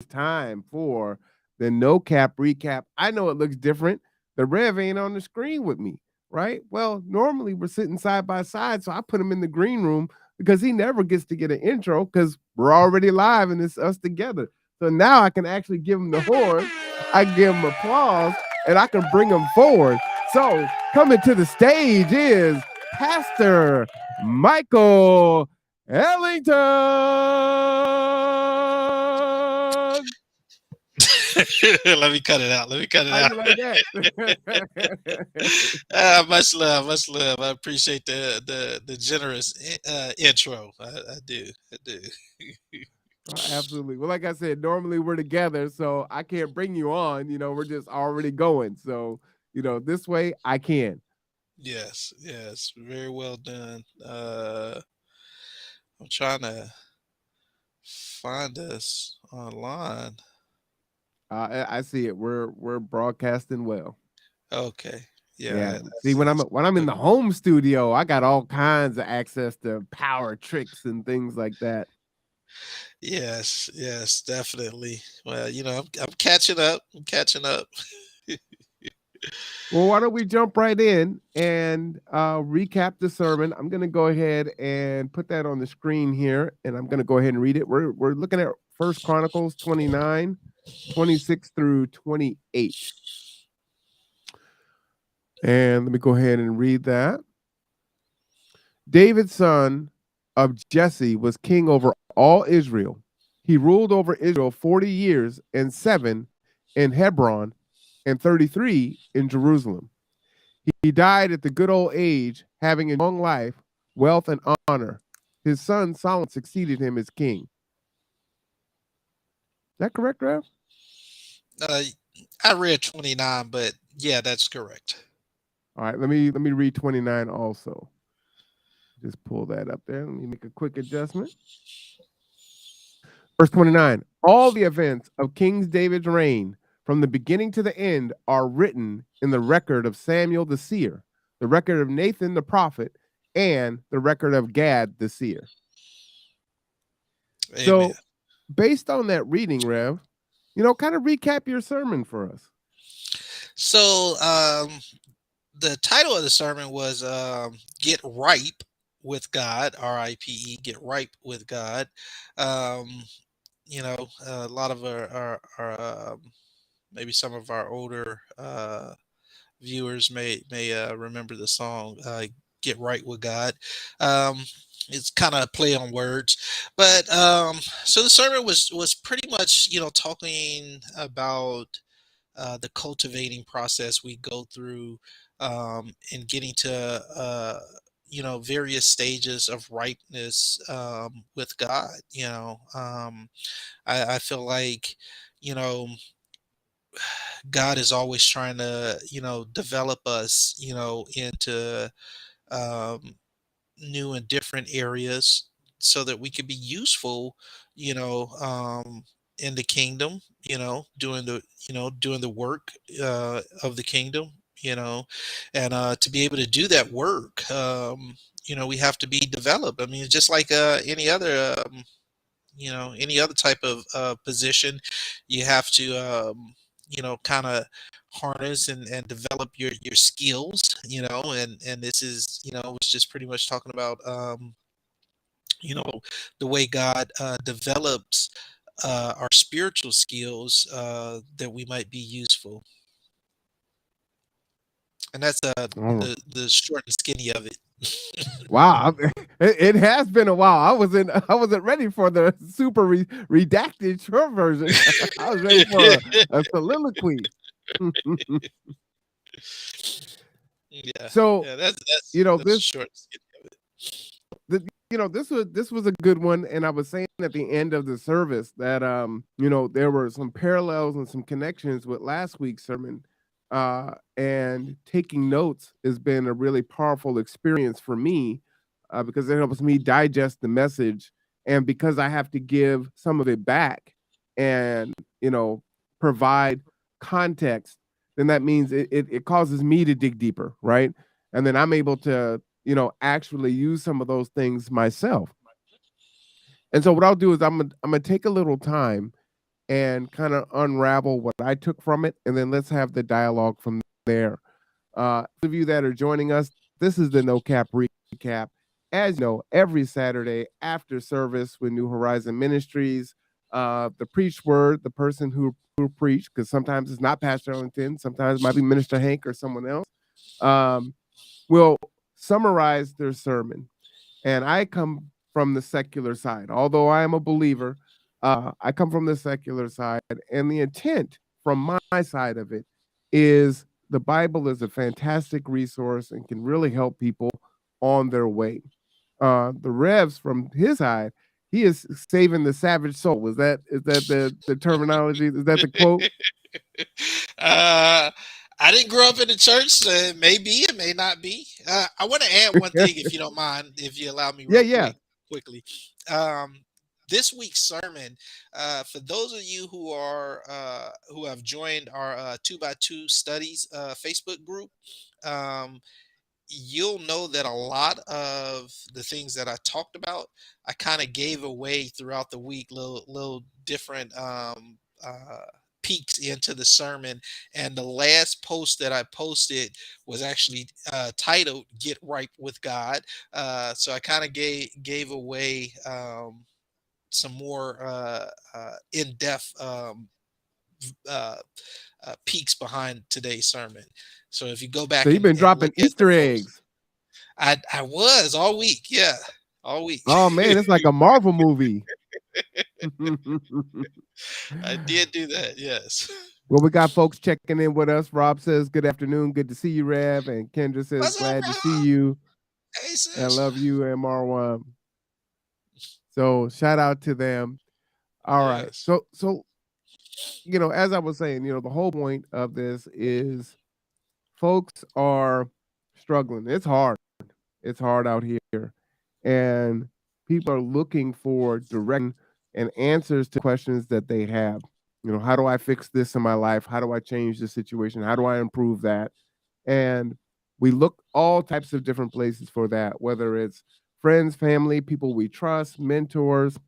time for the no cap recap. I know it looks different. The Rev ain't on the screen with me, right? Well, normally we're sitting side by side, so I put him in the green room because he never gets to get an intro because we're already live and it's us together. So now I can actually give him the horn, I can give him applause, and I can bring him forward. So coming to the stage is Pastor Michael Ellington. Let me cut it out. Let me cut it How out. you like that? Much love, much love. I appreciate the generous intro. I do, I do. Absolutely. Well, like I said, normally we're together, so I can't bring you on. We're just already going. So, this way I can. Yes, yes, very well done. I'm trying to find us online. I see it. We're broadcasting well. Okay, yeah, Yeah. See, when I'm in the home studio, I got all kinds of access to power tricks and things like that. yes, yes, definitely. Well, I'm catching up. I'm catching up. Well, why don't we jump right in and recap the sermon? I'm going to go ahead and put that on the screen here, and I'm going to go ahead and read it. We're looking at First Chronicles 29, 26 through 28. And let me go ahead and read that. David, son of Jesse, was king over all Israel. He ruled over Israel 40 years and 7 in Hebron and 33 in Jerusalem. He died at the good old age, having a long life, wealth, and honor. His son Solomon succeeded him as king. Is that correct, Rev? Uh, I read 29, but yeah, that's correct. All right, let me read 29 also. Just pull that up there. Let me make a quick adjustment. Verse 29. All the events of King David's reign, from the beginning to the end, are written in the record of Samuel the seer, the record of Nathan the prophet, and the record of Gad the seer. Amen. So, based on that reading, Rev, kind of recap your sermon for us. So, the title of the sermon was "Get Ripe with God." RIPE. Get ripe with God. Um, a lot of our maybe some of our older viewers may remember the song "Get Right with God." Um, it's kind of a play on words, but so the sermon was pretty much talking about the cultivating process we go through in getting to various stages of ripeness with God. I feel like you know God is always trying to develop us into um, new and different areas so that we can be useful in the kingdom, doing the work of the kingdom, and to be able to do that work, we have to be developed. I mean, it's just like any other type of position. You have to kind of harness and develop your skills, and this is it's just pretty much talking about you know the way God develops our spiritual skills that we might be useful. And that's Oh, the short and skinny of it. wow, it has been a while. I wasn't ready for the super redacted short version. I was ready for a soliloquy. Yeah, So yeah, that's this the short and skinny of it. this was a good one, and I was saying at the end of the service that there were some parallels and some connections with last week's sermon, and taking notes has been a really powerful experience for me, because it helps me digest the message, and because I have to give some of it back and provide context, then that means it causes me to dig deeper, right? And then I'm able to actually use some of those things myself. And so what I'll do is I'm gonna take a little time and kind of unravel what I took from it, and then let's have the dialogue from there. Those of you that are joining us, this is the No Cap Recap. As you know, every Saturday after service with New Horizon Ministries, the preach word, the person who preached, because sometimes it's not Pastor Ellington, sometimes it might be Minister Hank or someone else, will summarize their sermon. And I come from the secular side. Although I am a believer, I come from the secular side. And the intent from my side of it is the Bible is a fantastic resource and can really help people on their way. The Revs from his side, he is saving the savage soul. Is that the terminology? Is that the quote? I didn't grow up in the church. So it may be, it may not be. I want to add one thing, if you don't mind, if you allow me, Yeah, real yeah. quickly. Um, this week's sermon, for those of you who have joined our 2x2 studies Facebook group, um, you'll know that a lot of the things that I talked about, I kind of gave away throughout the week, little different peeks into the sermon. And the last post that I posted was actually titled "Get Right with God." So I kind of gave away some more in-depth uh, peeks behind today's sermon. So if you go So back you've been and look dropping at the Easter post, eggs. I was all week, yeah, all week. Oh man, it's like a Marvel movie. I did do that, yes. Well, we got folks checking in with us. Rob says, "Good afternoon. Good to see you, Rev." And Kendra says, What's up, "Glad to see Rob? you Hey, and sis. love you and Marwan." So shout out to them. All right. Yes. So as I was saying, the whole point of this is folks are struggling. It's hard. It's hard out here. And people are looking for direction and answers to questions that they have. How do I fix this in my life? How do I change the situation? How do I improve that? And we look all types of different places for that, whether it's friends, family, people we trust, mentors,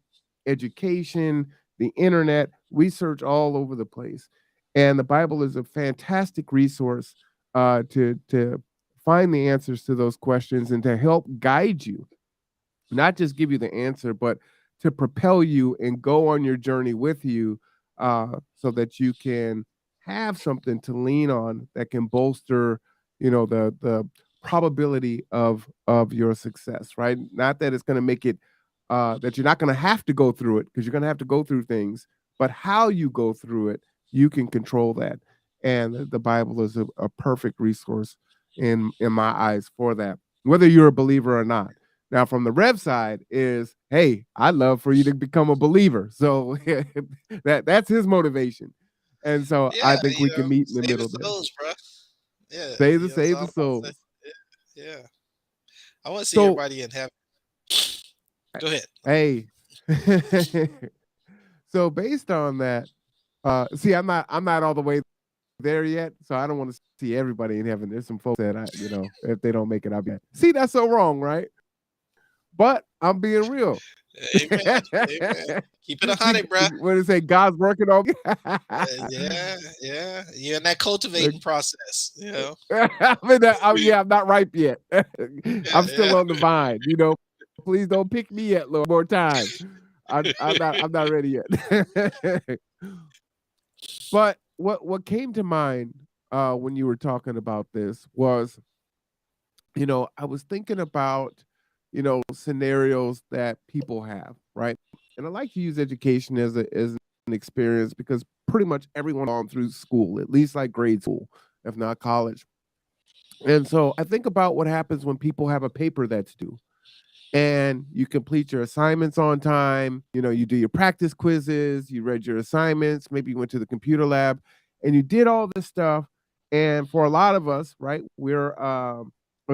education, the internet. We search all over the place. And the Bible is a fantastic resource to find the answers to those questions and to help guide you, not just give you the answer, but to propel you and go on your journey with you, so that you can have something to lean on that can bolster, the probability of your success, right? Not that it's going to make it that you're not going to have to go through it, because you're going to have to go through things, but how you go through it, you can control that. And the Bible is a perfect resource in my eyes for that, whether you're a believer or not. Now, from the Rev side is, hey, I'd love for you to become a believer. So that's his motivation. And so I Yeah, think we can meet in the saving middle there. souls, bro. Yeah, it's Save all the about souls. yeah. I want to see So everybody in heaven. Go ahead. hey. So based on that, see, I'm not all the way there yet, so I don't want to see everybody in heaven. There's some folks that if they don't make it, I'll be. See, that's so wrong, right? But I'm being real. Amen. Amen. Keep it a See, hundred, bro. what did it say? God's working on me. Yeah, yeah. You're in that cultivating process, you know. I'm not ripe yet. Yeah, I'm still yeah. on the vine. Please don't pick me yet, Lord. More time. I'm not ready yet. But what came to mind when you were talking about this was, I was thinking about, scenarios that people have, right? And I like to use education as an experience, because pretty much everyone gone through school, at least like grade school, if not college. And so I think about what happens when people have a paper that's due and you complete your assignments on time, you do your practice quizzes, you read your assignments, maybe you went to the computer lab and you did all this stuff. And for a lot of us, right,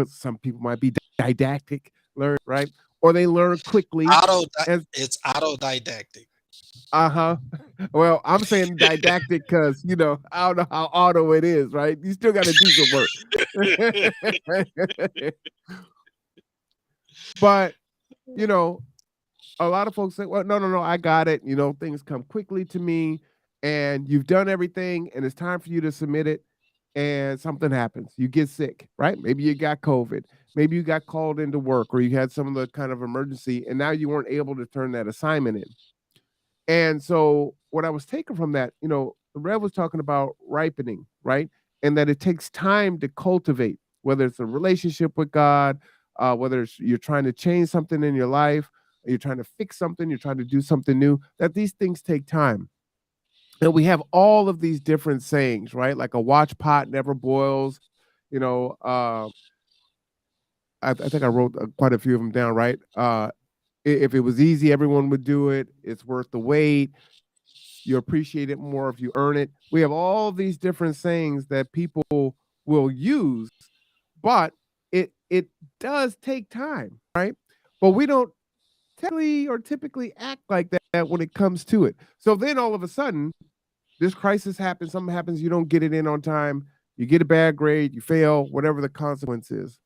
some people might be didactic, learn, right? Or they learn quickly. And It's autodidactic. uh-huh. Well, I'm saying didactic because, I don't know how auto it is, right? You still got to do some work. But, you know, a lot of folks say, well, no, I got it. Things come quickly to me. and you've done everything and it's time for you to submit it, and something happens. You get sick, right? Maybe you got COVID. Maybe you got called into work, or you had some of the kind of emergency and now you weren't able to turn that assignment in. And so what I was taking from that, the Rev was talking about ripening, right? And that it takes time to cultivate, whether it's a relationship with God, whether it's you're trying to change something in your life, you're trying to fix something, you're trying to do something new, that these things take time. And we have all of these different sayings, right? Like a watch pot never boils. You know, I think I wrote quite a few of them down, right? If it was easy, everyone would do it. It's worth the wait. You appreciate it more if you earn it. We have all these different sayings that people will use, but it does take time, right? But we don't typically act like that when it comes to it. So then all of a sudden, this crisis happens, something happens, you don't get it in on time, you get a bad grade, you fail, whatever the consequence is.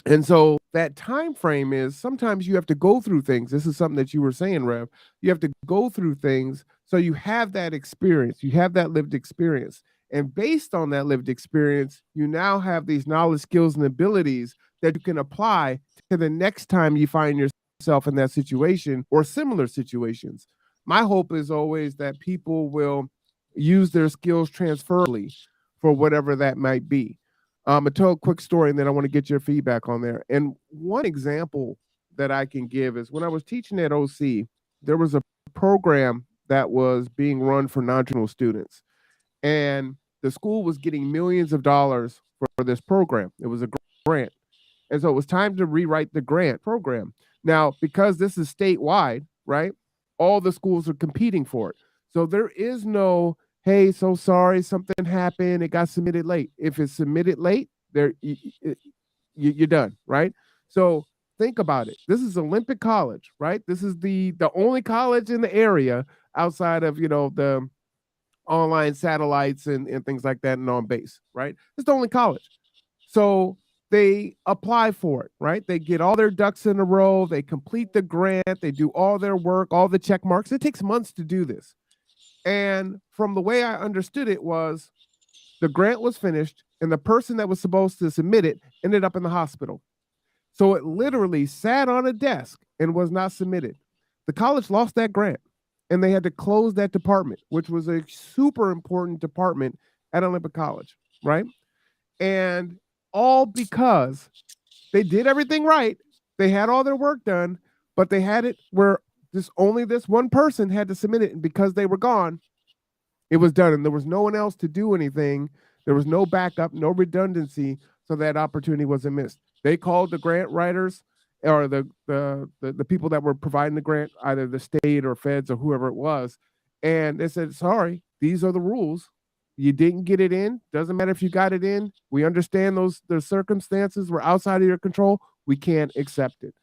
And so that time frame is sometimes you have to go through things. This is something that you were saying, Rev. You have to go through things so you have that experience, you have that lived experience. And based on that lived experience, you now have these knowledge, skills, and abilities that you can apply to the next time you find yourself in that situation or similar situations. My hope is always that people will use their skills transferably for whatever that might be. I tell a quick story and then I want to get your feedback on there. And one example that I can give is when I was teaching at OC, there was a program that was being run for non-traditional students. And the school was getting millions of dollars for this program. It was a grant. And so it was time to rewrite the grant program. Now, because this is statewide, right? All the schools are competing for it. So there is no, hey, so sorry, something happened, it got submitted late. If it's submitted late, there you're done, right? So think about it. This is Olympic College, right? This is the only college in the area outside of the online satellites and things like that and on base, right? It's the only college. So they apply for it, right? They get all their ducks in a row, they complete the grant, they do all their work, all the check marks. It takes months to do this. And from the way I understood it was the grant was finished and the person that was supposed to submit it ended up in the hospital. So it literally sat on a desk and was not submitted. The college lost that grant and they had to close that department, which was a super important department at Olympic College, right? And all because they did everything right. They had all their work done, but they had it where this one person had to submit it, and because they were gone, it was done, and there was no one else to do anything. There was no backup, no redundancy, so that opportunity wasn't missed. They called the grant writers or the people that were providing the grant, either the state or feds or whoever it was, and they said, "Sorry, these are the rules. You didn't get it in. Doesn't matter if you got it in. We understand the circumstances were outside of your control. We can't accept it."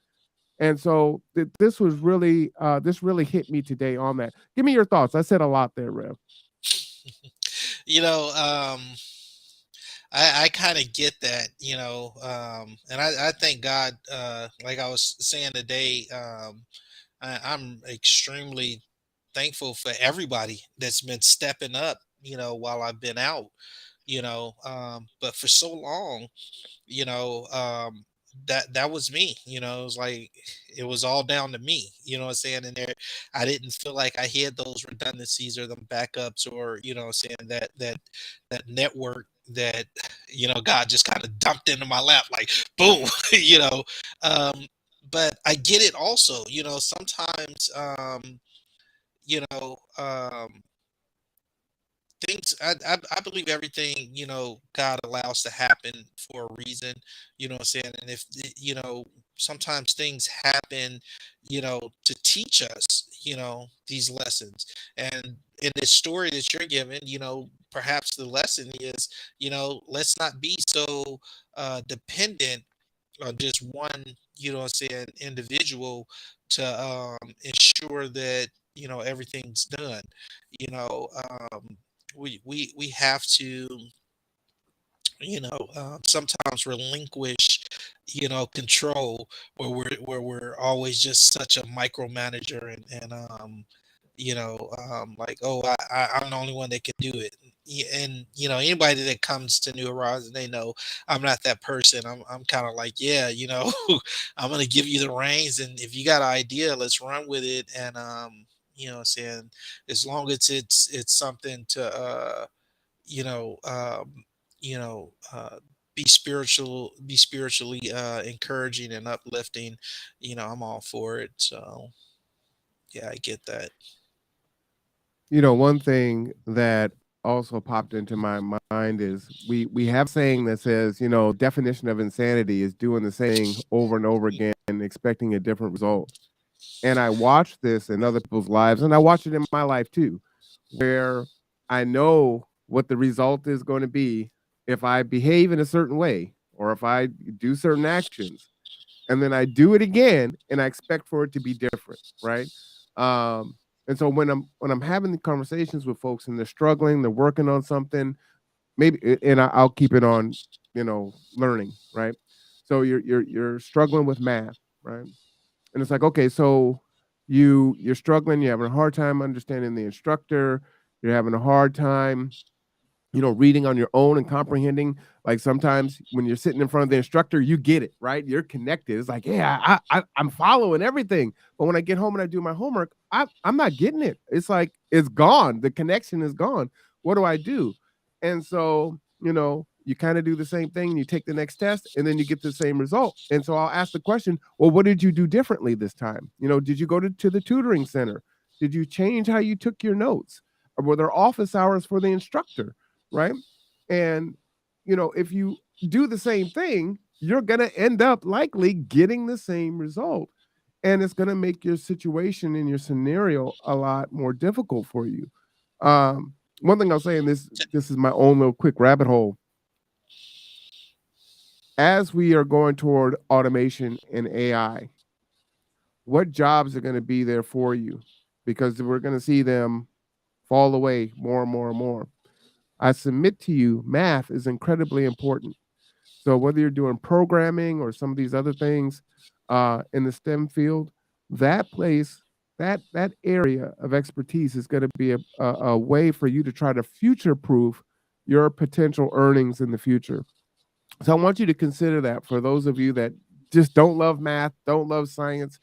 And so this really hit me today on that. Give me your thoughts. I said a lot there, Rev. You know, I kind of get that, and I thank God, like I was saying today, I'm extremely thankful for everybody that's been stepping up, while I've been out, but for so long, you know, um, that was me. It was like it was all down to me. You know what I'm saying? And there, I didn't feel like I had those redundancies or the backups, or what I'm saying, that network that God just kind of dumped into my lap like boom. you know. Um, but I get it also. Sometimes you know um things I believe everything God allows to happen for a reason. What I'm saying. And if sometimes things happen to teach us these lessons. And in this story that you're given, perhaps the lesson is let's not be so dependent on just one what I'm saying, individual to ensure that everything's done. you know um we have to sometimes relinquish control, where we're always just such a micromanager, and like, oh, I'm the only one that can do it. And anybody that comes to New Horizon, they know I'm not that person. I'm kind of like, yeah, I'm gonna give you the reins, and if you got an idea, let's run with it. And what I'm saying, as long as it's something to you know, you know, uh, be spiritually encouraging and uplifting. I'm all for it. So yeah, I get that. One thing that also popped into my mind is we have a saying that says, definition of insanity is doing the same thing over and over again and expecting a different result. And I watch this in other people's lives, and I watch it in my life too, where I know what the result is going to be if I behave in a certain way or if I do certain actions, and then I do it again and I expect for it to be different, right? Um, and so when I'm having the conversations with folks and they're struggling, they're working on something, maybe, and I'll keep it on, learning, right? So you're struggling with math, right? And it's like, okay, so you're struggling, you're having a hard time understanding the instructor, you're having a hard time, reading on your own and comprehending. Like sometimes when you're sitting in front of the instructor, you get it, right? You're connected. It's like, yeah, I'm following everything. But when I get home and I do my homework, I'm not getting it. It's like it's gone. The connection is gone. What do I do? And so, you kind of do the same thing and you take the next test and then you get the same result. And so I'll ask the question, well, what did you do differently this time? Did you go to the tutoring center? Did you change how you took your notes? Or were there office hours for the instructor? Right? And if you do the same thing, you're going to end up likely getting the same result. And it's going to make your situation and your scenario a lot more difficult for you. One thing I'll say, and this is my own little quick rabbit hole. As we are going toward automation and AI, what jobs are going to be there for you? Because we're going to see them fall away more and more and more. I submit to you, math is incredibly important. So whether you're doing programming or some of these other things in the STEM field, that place, that area of expertise is going to be a way for you to try to future proof your potential earnings in the future. So I want you to consider that for those of you that just don't love math, don't love science,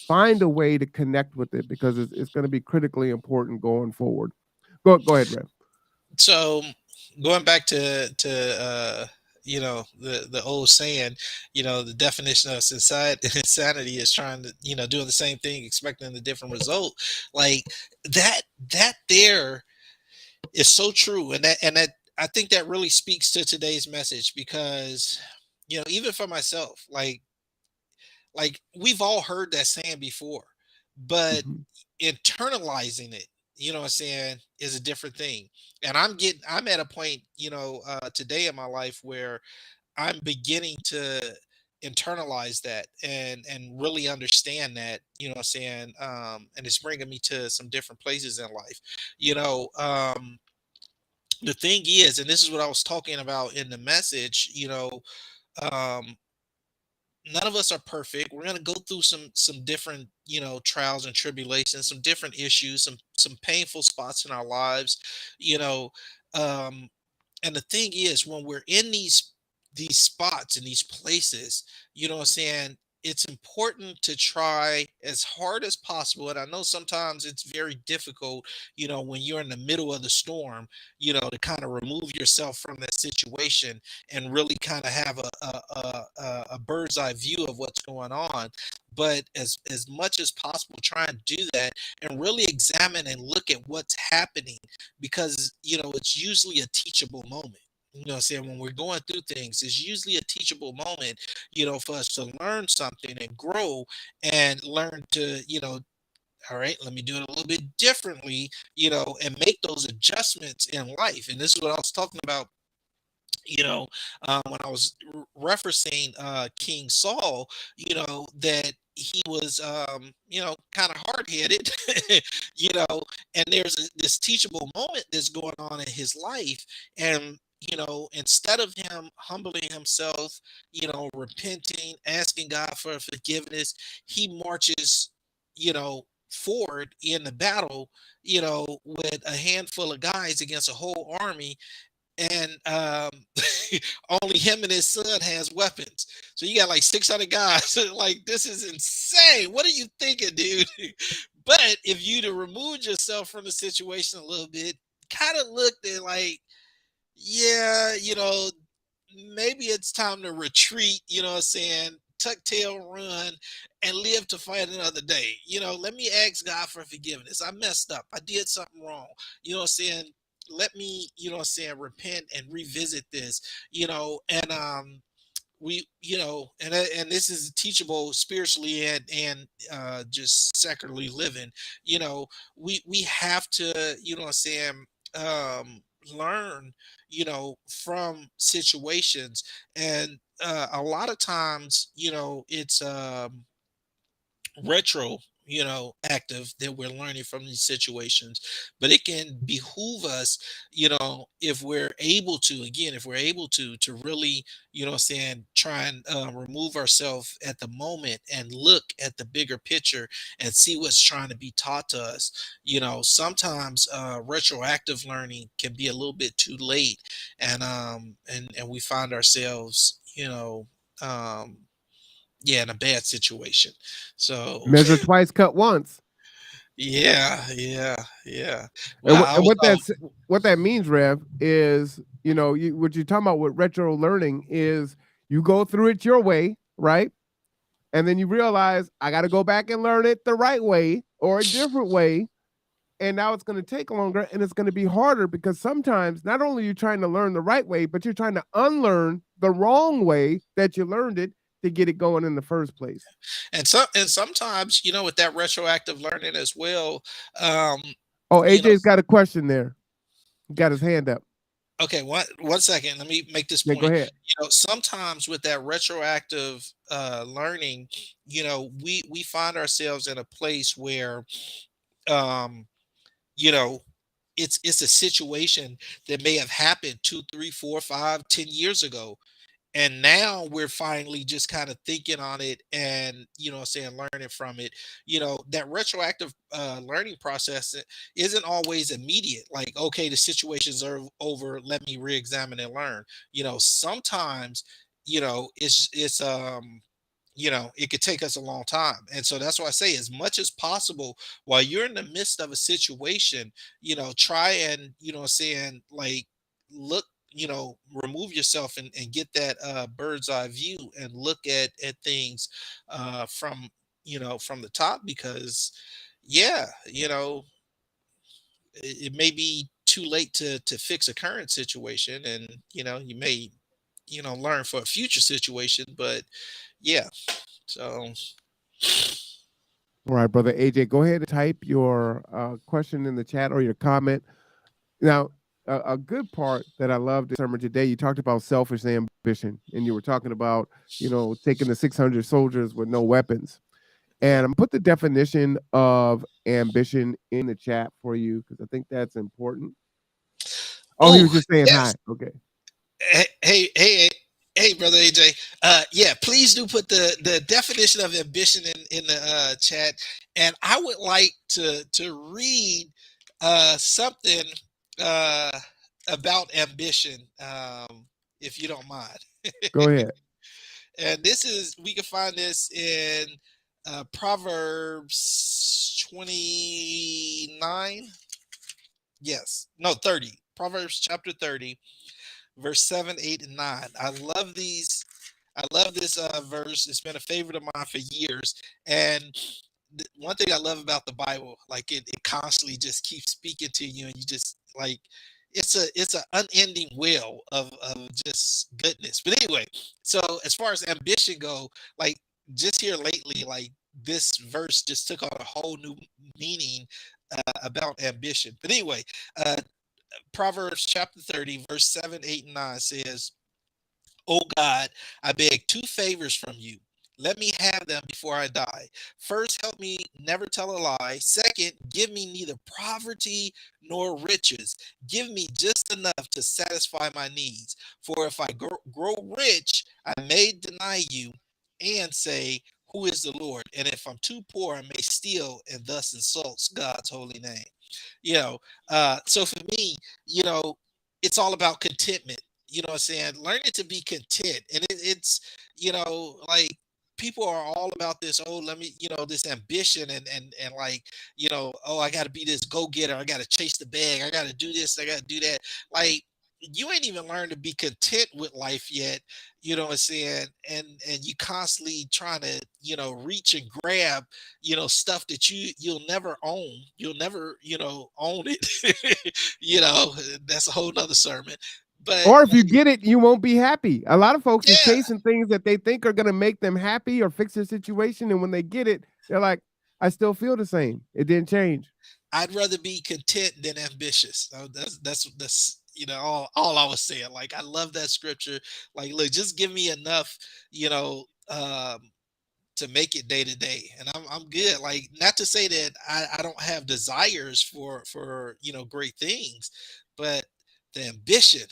find a way to connect with it because it's going to be critically important going forward. Go ahead, Rev. So going back to the old saying, the definition of society insanity is trying to doing the same thing expecting a different result. Like that there is so true, and that I think that really speaks to today's message because even for myself, like we've all heard that saying before, but Mhm. internalizing it, what I'm saying, is a different thing. And I'm at a point, today in my life where I'm beginning to internalize that and really understand that, what I'm saying, and it's bringing me to some different places in life. The thing is, and this is what I was talking about in the message, um none of us are perfect. We're going to go through some different, trials and tribulations, some different issues, some painful spots in our lives, you know. Um, and the thing is, when we're in these spots and these places, what I'm saying, it's important to try as hard as possible. And I know sometimes it's very difficult, when you're in the middle of the storm, to kind of remove yourself from that situation and really kind of have a bird's eye view of what's going on. But as much as possible, try and do that and really examine and look at what's happening, because it's usually a teachable moment. I'm saying, when we're going through things, it's usually a teachable moment, for us to learn something and grow and learn to, all right, let me do it a little bit differently, and make those adjustments in life. And this is what I was talking about, when I was referencing King Saul, that he was, kind of hard headed, you know, and there's this teachable moment that's going on in his life. And, instead of him humbling himself, repenting, asking God for forgiveness, he marches, forward in the battle, with a handful of guys against a whole army, and only him and his son has weapons. So you got like 600 guys. Like, this is insane. What are you thinking, dude? But if you'd have removed yourself from the situation a little bit, kind of looked at like, yeah, maybe it's time to retreat, what I'm saying? Tuck tail, run, and live to fight another day. Let me ask God for forgiveness. I messed up. I did something wrong. You know what I'm saying? Let me, repent and revisit this, and and this is teachable spiritually and just secularly living. We have to, um learn, from situations. And a lot of times, it's retro, active, that we're learning from these situations. But it can behoove us, if we're able to, again, if we're able to really, try and remove ourselves at the moment and look at the bigger picture and see what's trying to be taught to us. Sometimes retroactive learning can be a little bit too late, and we find ourselves, um yeah, in a bad situation. So Measure twice, cut once. yeah, yeah, yeah. And, Wow, I was what that means, Rev, is what you're talking about with retro learning is you go through it your way, right? And then you realize I got to go back and learn it the right way or a different way. And now it's going to take longer and it's going to be harder because sometimes not only are you trying to learn the right way, but you're trying to unlearn the wrong way that you learned it to get it going in the first place. and sometimes, with that retroactive learning as well, um, Oh, you know, AJ's got a question there. He got his hand up. okay, one second. Let me make this Yeah, go point. ahead. Sometimes with that retroactive learning, we find ourselves in a place where, um, you know, it's a situation that may have happened 2, 3, 4, 5, 10 years ago, and now we're finally just kind of thinking on it, and learning from it. That retroactive learning process isn't always immediate, like, okay, the situations are over, let me re-examine and learn. Sometimes, it could take us a long time. And so that's why I say, as much as possible, while you're in the midst of a situation, try and, like, look, remove yourself and get that bird's eye view and look at things from the top. Because, yeah, it may be too late to fix a current situation, and you may, learn for a future situation. But yeah, so All right, brother AJ, go ahead and type your question in the chat or your comment. Now, a good part that I loved in sermon today, you talked about selfish ambition, and you were talking about, taking the 600 soldiers with no weapons. yeah. And I'm put the definition of ambition in the chat for you because I think that's important. Oh, he Oh, was just saying hi. yes. Okay. Hey, brother AJ. Yeah, please do put the definition of ambition in the chat. And I would like to read something uh about ambition, if you don't mind. Go ahead. And we can find this in Proverbs 29. Yes, no, 30. Proverbs chapter 30, verse 7, 8, and 9. I love this verse. It's been a favorite of mine for years. And one thing I love about the Bible, like, it constantly just keeps speaking to you, and you just, like, it's a unending well of just goodness. But anyway, so as far as ambition go, like, just here lately, like, this verse just took on a whole new meaning about ambition. But anyway, uh, Proverbs chapter 30, verse 7, 8, and 9 says, "O God, I beg two favors from you. Let me have them before I die. First, help me never tell a lie. Second, give me neither poverty nor riches. Give me just enough to satisfy my needs. For if I grow rich, I may deny you and say, who is the Lord? And if I'm too poor, I may steal and thus insults God's holy name. You know, so for me, you know, it's all about contentment. You know what I'm saying? Learning to be content. And it's, you know, like people are all about this, oh, let me, you know, this ambition and like, you know, oh, I gotta be this go-getter, I gotta chase the bag, I gotta do this, I gotta do that. Like you ain't even learned to be content with life yet, you know what I'm saying? And you constantly trying to, you know, reach and grab, you know, stuff that you'll never own. You'll never, you know, own it. You know, that's a whole nother sermon. But Or if you get it, you won't be happy. A lot of folks is yeah, chasing things that they think are going to make them happy or fix their situation. And when they get it, they're like, I still feel the same. It didn't change. I'd rather be content than ambitious. That's you know all I was saying. Like I love that scripture. Like look, just give me enough, you know, to make it day to day, and I'm good. Like not to say that I don't have desires for you know great things, but the ambition.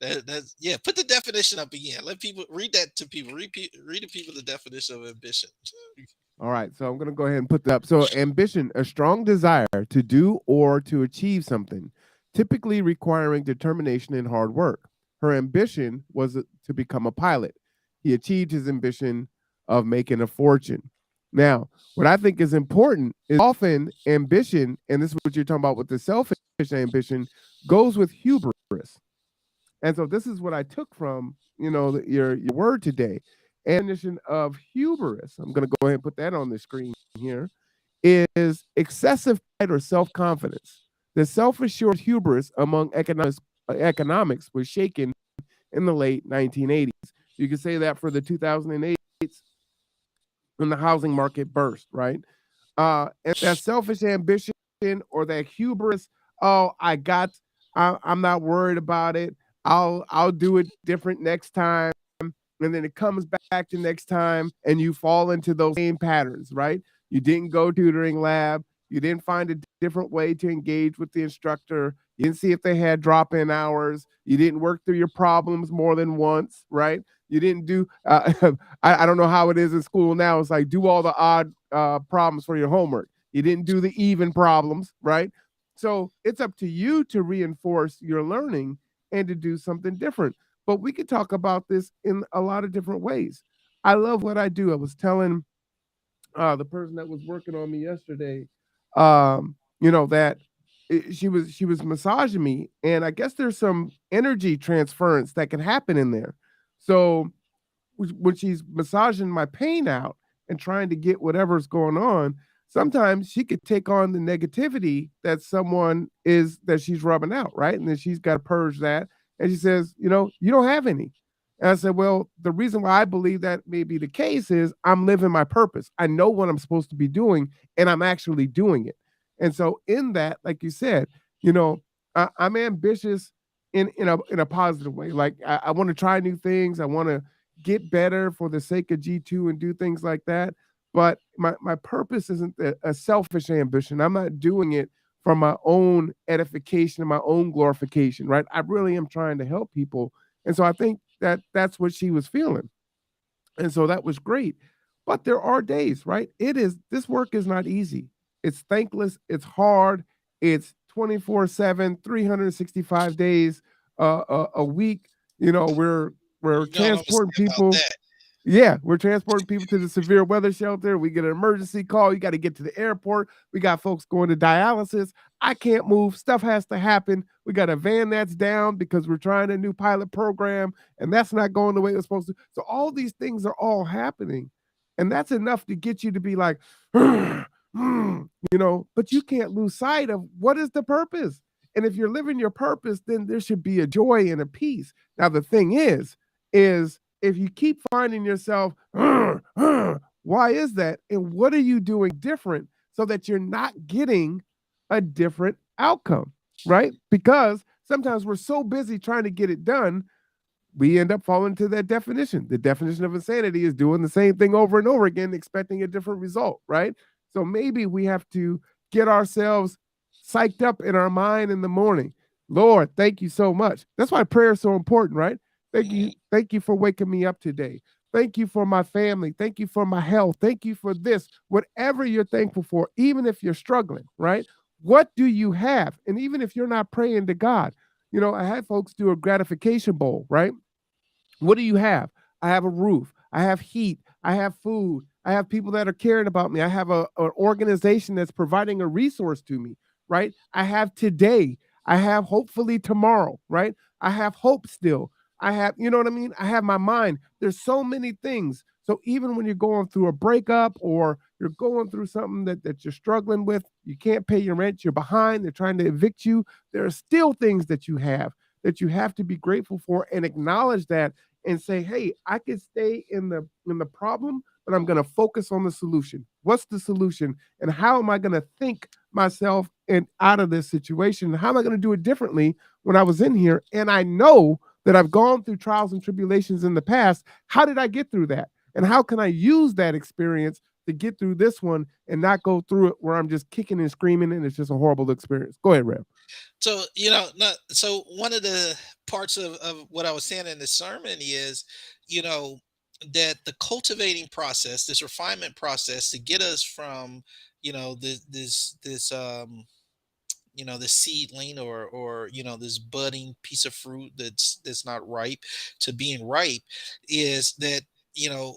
That's yeah. Put the definition up again. Let people read that to people. Read to people the definition of ambition. All right. So I'm going to go ahead and put that up. So ambition, a strong desire to do or to achieve something, typically requiring determination and hard work. Her ambition was to become a pilot. He achieved his ambition of making a fortune. Now, what I think is important is often ambition, and this is what you're talking about with the selfish ambition, goes with hubris. And so this is what I took from, you know, your word today. Definition of hubris, I'm going to go ahead and put that on the screen here, is excessive pride or self-confidence. The self-assured hubris among economics was shaken in the late 1980s. You can say that for the 2008 when the housing market burst, right? And that selfish ambition or that hubris, oh, I'm not worried about it. I'll do it different next time. And then it comes back the next time and you fall into those same patterns, right? You didn't go tutoring lab. You didn't find a different way to engage with the instructor. You didn't see if they had drop-in hours. You didn't work through your problems more than once, right? You didn't do, I don't know how it is in school now. It's like do all the odd problems for your homework. You didn't do the even problems, right? So it's up to you to reinforce your learning and to do something different. But we could talk about this in a lot of different ways. I love what I do. I was telling the person that was working on me yesterday, you know, that she was massaging me, and I guess there's some energy transference that can happen in there. So when she's massaging my pain out and trying to get whatever's going on, sometimes she could take on the negativity that someone is that she's rubbing out, right? And then she's got to purge that. And she says, you know, you don't have any. And I said, well, the reason why I believe that may be the case is I'm living my purpose. I know what I'm supposed to be doing, and I'm actually doing it. And so, in that, like you said, you know, I'm ambitious in a positive way. Like I want to try new things. I want to get better for the sake of G2 and do things like that. But my purpose isn't a selfish ambition. I'm not doing it for my own edification and my own glorification, right? I really am trying to help people. And so I think that that's what she was feeling. And so that was great. But there are days, right? This work is not easy. It's thankless, it's hard, it's 24/7, 365 days a week. You know, we're you know what I'm gonna say transporting about people. that. Yeah, we're transporting people to the severe weather shelter. We get an emergency call. You got to get to the airport. We got folks going to dialysis. I can't move. Stuff has to happen. We got a van that's down because we're trying a new pilot program and that's not going the way it's supposed to. So all these things are all happening. And that's enough to get you to be like, you know, but you can't lose sight of what is the purpose. And if you're living your purpose, then there should be a joy and a peace. Now, the thing is if you keep finding yourself, why is that? And what are you doing different so that you're not getting a different outcome, right? Because sometimes we're so busy trying to get it done, we end up falling to that definition. The definition of insanity is doing the same thing over and over again, expecting a different result, right? So maybe we have to get ourselves psyched up in our mind in the morning. Lord, thank you so much. That's why prayer is so important, right? Thank you for waking me up today. Thank you for my family. Thank you for my health. Thank you for this. Whatever you're thankful for, even if you're struggling, right? What do you have? And even if you're not praying to God, I had folks do a gratification bowl, right? What do you have? I have a roof. I have heat. I have food. I have people that are caring about me. I have an organization that's providing a resource to me, right? I have today. I have hopefully tomorrow, right? I have hope still. I have, you know what I mean? I have my mind. There's so many things. So even when you're going through a breakup or you're going through something that you're struggling with, you can't pay your rent, you're behind, they're trying to evict you, there are still things that you have to be grateful for and acknowledge that and say, hey, I could stay in the problem, but I'm going to focus on the solution. What's the solution? And how am I going to think myself and out of this situation? How am I going to do it differently when I was in here? And I know that I've gone through trials and tribulations in the past. How did I get through that? And how can I use that experience to get through this one and not go through it where I'm just kicking and screaming and it's just a horrible experience? Go ahead, Rev. So, so one of the parts of what I was saying in the sermon is, you know, that the cultivating process, this refinement process to get us from, this seedling or this budding piece of fruit that's not ripe to being ripe is that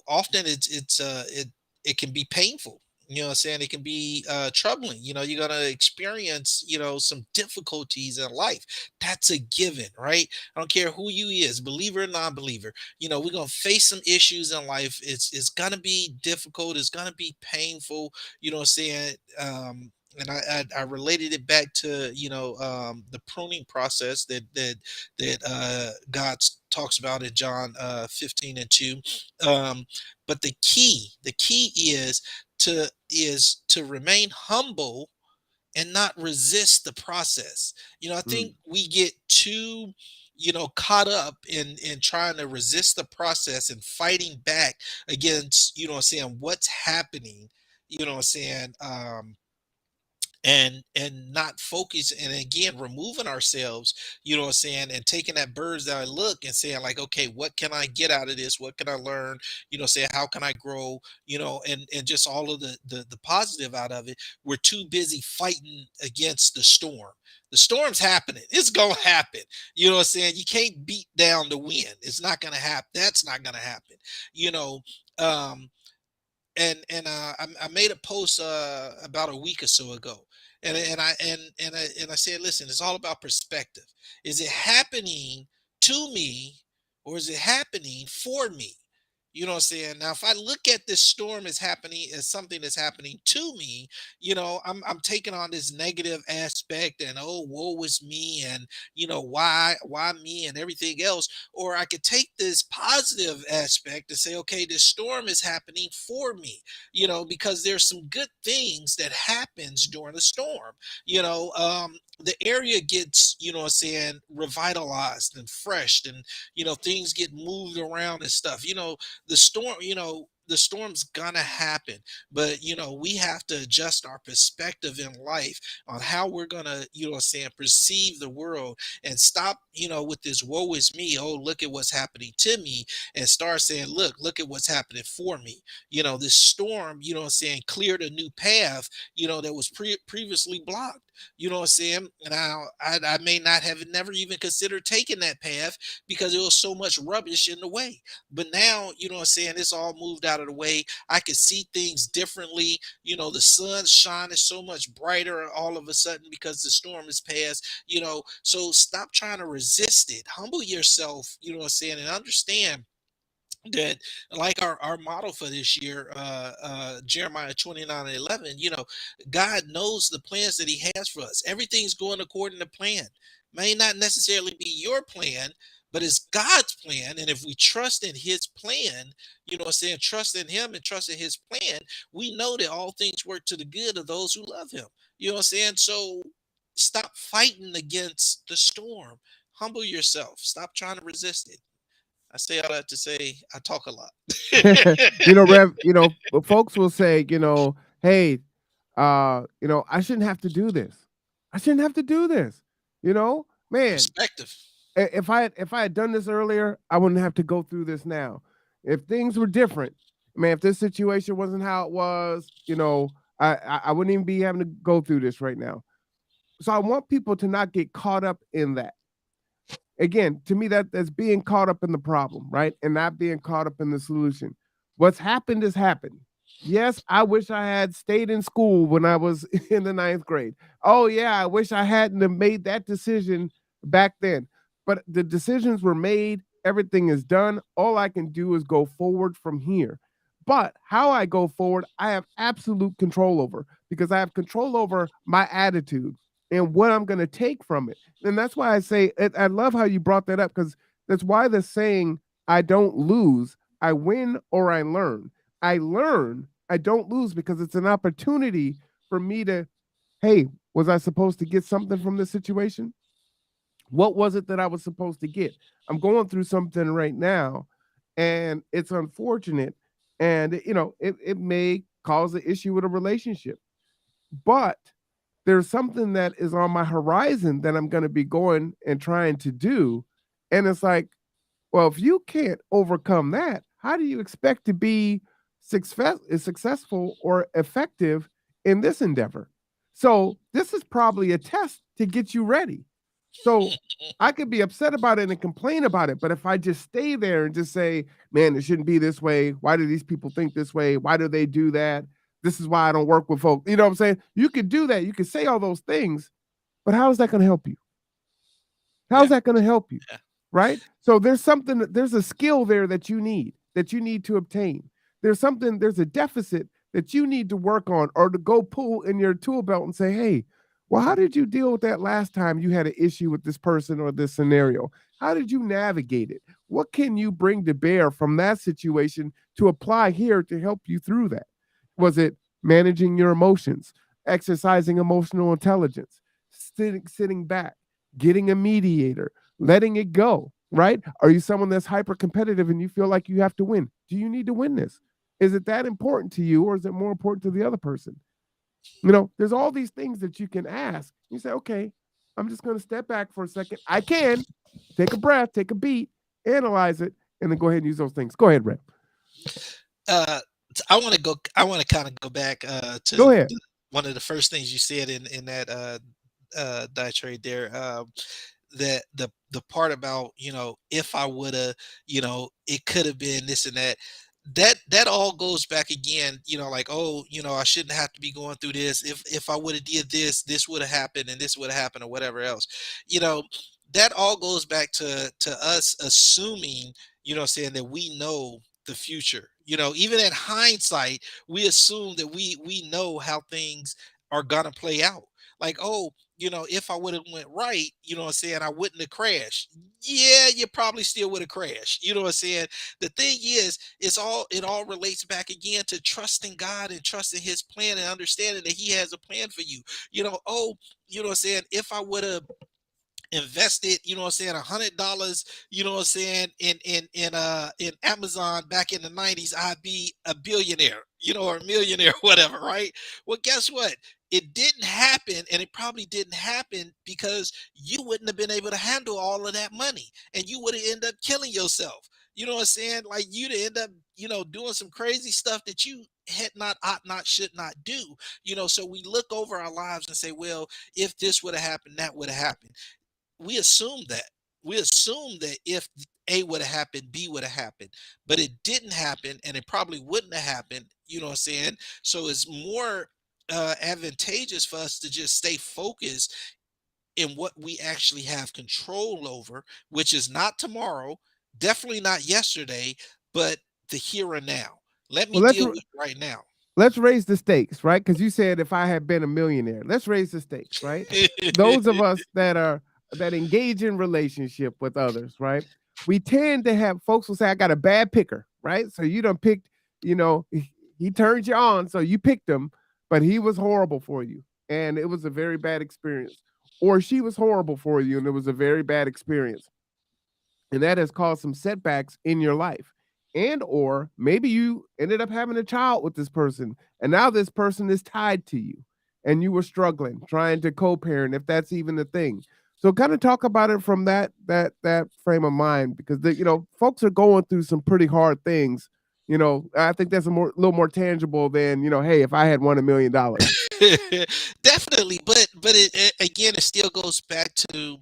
often it can be painful. You know what I'm saying? It can be troubling. You're gonna experience some difficulties in life. That's a given, right? I don't care who you is, believer or non-believer. We're gonna face some issues in life. It's gonna be difficult. It's gonna be painful. You know what I'm saying? And I related it back to the pruning process that God talks about in John 15:2. Um, but the key is to remain humble and not resist the process. I Mm, think we get too caught up in trying to resist the process and fighting back against what I'm saying, what's happening. What I'm saying. And not focus, and again removing ourselves, what I'm saying, and taking that bird's eye look and saying like, okay, what can I get out of this, what can I learn, say how can I grow, and just all of the positive out of it. We're too busy fighting against the storm. The storm's happening, it's gonna happen. What I'm saying, you can't beat down the wind, it's not gonna happen, that's not gonna happen. you know um I made a post about a week or so ago, and I said, listen, it's all about perspective. Is it happening to me, or is it happening for me? What I'm saying? Now, if I look at this storm as happening as something that's happening to me, I'm taking on this negative aspect, and oh, woe is me, and why me, and everything else. Or I could take this positive aspect and say, okay, this storm is happening for me, because there's some good things that happens during the storm. The area gets, what I'm saying, revitalized and fresh, and things get moved around and stuff. The storm's gonna happen, but we have to adjust our perspective in life on how we're gonna, what I'm saying, perceive the world, and stop, with this woe is me, oh, look at what's happening to me, and start saying, look at what's happening for me. This storm, what I'm saying, cleared a new path, that was previously blocked. What I'm saying? Now, I may not have never even considered taking that path because there was so much rubbish in the way. But now, what I'm saying, it's all moved out of the way. I can see things differently. The sun's shining so much brighter all of a sudden because the storm is past. So stop trying to resist it. Humble yourself, what I'm saying, and understand that, like our model for this year, Jeremiah 29:11, God knows the plans that he has for us. Everything's going according to plan. May not necessarily be your plan, but it's God's plan. And if we trust in his plan, what I'm saying, trust in him and trust in his plan, we know that all things work to the good of those who love him. What I'm saying? So stop fighting against the storm. Humble yourself. Stop trying to resist it. I say all that to say I talk a lot. Rev, but folks will say, hey, I shouldn't have to do this. I shouldn't have to do this. Man, Perspective. if I had done this earlier, I wouldn't have to go through this now. If things were different, man, if this situation wasn't how it was, I wouldn't even be having to go through this right now. So I want people to not get caught up in that. Again, to me, that's being caught up in the problem, right? And not being caught up in the solution. What's happened has happened. Yes, I wish I had stayed in school when I was in the ninth grade. Oh, yeah, I wish I hadn't have made that decision back then. But the decisions were made, everything is done. All I can do is go forward from here. But how I go forward, I have absolute control over because I have control over my attitude and what I'm going to take from it. And that's why I say, I love how you brought that up because that's why the saying, I don't lose, I win or I learn. I learn, I don't lose because it's an opportunity for me to, hey, was I supposed to get something from this situation? What was it that I was supposed to get? I'm going through something right now and it's unfortunate and it may cause an issue with a relationship. But there's something that is on my horizon that I'm going to be going and trying to do. And it's like, well, if you can't overcome that, how do you expect to be successful or effective in this endeavor? So, this is probably a test to get you ready. So, I could be upset about it and complain about it, but if I just stay there and just say, man, it shouldn't be this way. Why do these people think this way? Why do they do that? This is why I don't work with folks. You know what I'm saying? You could do that. You could say all those things, but how is that going to help you? How's Yeah. that going to help you? Yeah. Right? So there's a skill there that you need to obtain. There's a deficit that you need to work on or to go pull in your tool belt and say, hey, well, how did you deal with that last time you had an issue with this person or this scenario? How did you navigate it? What can you bring to bear from that situation to apply here to help you through that? Was it managing your emotions, exercising emotional intelligence, sitting back, getting a mediator, letting it go, right? Are you someone that's hyper competitive and you feel like you have to win? Do you need to win this? Is it that important to you or is it more important to the other person? There's all these things that you can ask. You say, okay, I'm just going to step back for a second. I can take a breath, take a beat, analyze it, and then go ahead and use those things. Go ahead, Red. Uh, I want to kind of go back Go to ahead. one of the first things you said in that diatribe there. That the part about, if I would have, it could have been this and that. That all goes back again, like, oh, I shouldn't have to be going through this. If I would have did this would have happened, and this would have happened, or whatever else. You know, that all goes back to us assuming, saying that we know the future. Even in hindsight, we assume that we know how things are gonna play out. Like, oh, if I would have went right, I wouldn't have crashed. Yeah, you probably still would have crashed. You know what I'm saying? The thing is, it all relates back again to trusting God and trusting his plan and understanding that he has a plan for you. Oh, if I would have invested, $100, in Amazon back in the 90s, I'd be a billionaire, or a millionaire, whatever, right? Well, guess what? It didn't happen, and it probably didn't happen because you wouldn't have been able to handle all of that money, and you would have ended up killing yourself. You know what I'm saying? Like, you'd end up, doing some crazy stuff that you had not, ought not, should not do. So we look over our lives and say, well, if this would have happened, that would have happened. We assume that. We assume that if A would have happened, B would have happened, but it didn't happen, and it probably wouldn't have happened. You know what I'm saying? So it's more advantageous for us to just stay focused in what we actually have control over, which is not tomorrow, definitely not yesterday, but the here and now. Let me Well, let's deal with it right now. let's raise the stakes, right? Because you said if I had been a millionaire, let's raise the stakes, right? Those of us that engage in relationship with others, right? We tend to have folks will say, I got a bad picker, right? So you done picked, he turned you on, so you picked him, but he was horrible for you. And it was a very bad experience. Or she was horrible for you and it was a very bad experience. And that has caused some setbacks in your life. And or maybe you ended up having a child with this person and now this person is tied to you and you were struggling trying to co-parent if that's even a thing. So kind of talk about it from that frame of mind, because folks are going through some pretty hard things. I think that's little more tangible than, hey, if I had won $1 million. Definitely, but again, it still goes back to,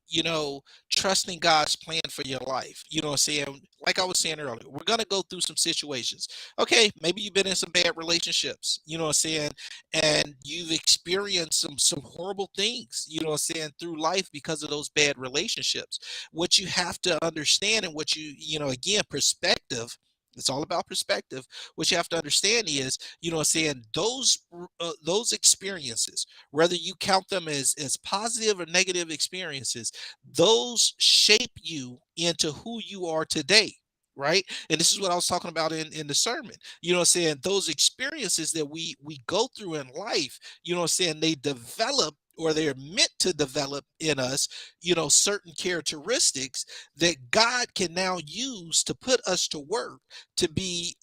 you know, trusting God's plan for your life. You know what I'm saying? Like I was saying earlier, we're gonna go through some situations. Okay, maybe you've been in some bad relationships, you know what I'm saying, and you've experienced some horrible things, you know what I'm saying, through life because of those bad relationships. What you have to understand, and what again, perspective. It's all about perspective. What you have to understand is, you know what I'm saying, those experiences, whether you count them as positive or negative experiences, those shape you into who you are today, right? And this is what I was talking about in the sermon. You know what I'm saying, those experiences that we go through in life, you know what I'm saying, they develop, or they're meant to develop in us, certain characteristics that God can now use to put us to work, to be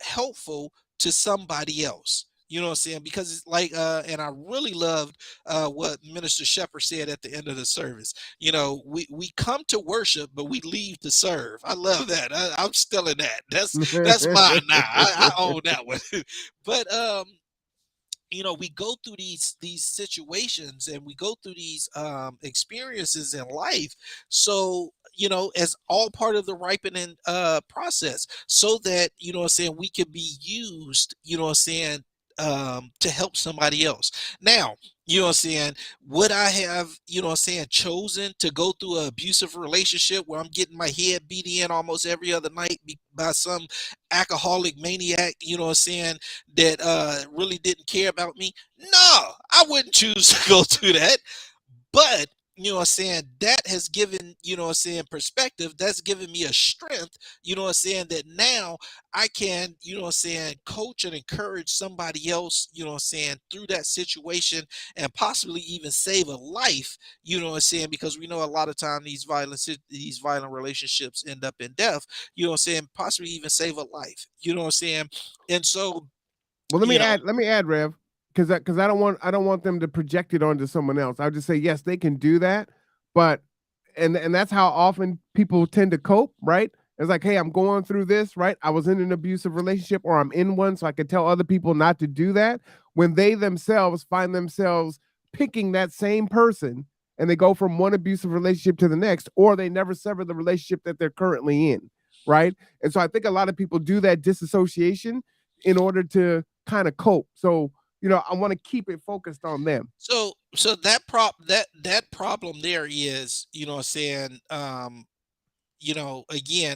helpful to somebody else. You know what I'm saying? Because it's like, and I really loved what Minister Shepherd said at the end of the service. We come to worship, but we leave to serve. I love that. I'm still in that. That's mine now. I own that one. But we go through these situations, and we go through these experiences in life, so as all part of the ripening process, so that what I'm saying, we can be used, what I'm saying, to help somebody else. Now, what I'm saying, would I have, what I'm saying, chosen to go through an abusive relationship where I'm getting my head beat in almost every other night by some alcoholic maniac, what I'm saying, that really didn't care about me? No, I wouldn't choose to go through that. But what I'm saying, that has given, what I'm saying, perspective. That's given me a strength, what I'm saying, that now I can, what I'm saying, coach and encourage somebody else, what I'm saying, through that situation, and possibly even save a life, what I'm saying, because we know a lot of time these violent relationships end up in death, what I'm saying, possibly even save a life, what I'm saying. And so, Well, you know, let me add, Rev, because I don't want them to project it onto someone else. I'll just say yes, they can do that, but and that's how often people tend to cope, right? It's like, hey, I'm going through this, right? I was in an abusive relationship, or I'm in one, so I can tell other people not to do that. When they themselves find themselves picking that same person, and they go from one abusive relationship to the next, or they never sever the relationship that they're currently in, right? And so I think a lot of people do that disassociation in order to kind of cope. So, I want to keep it focused on them. so that problem there is, what I'm saying, again,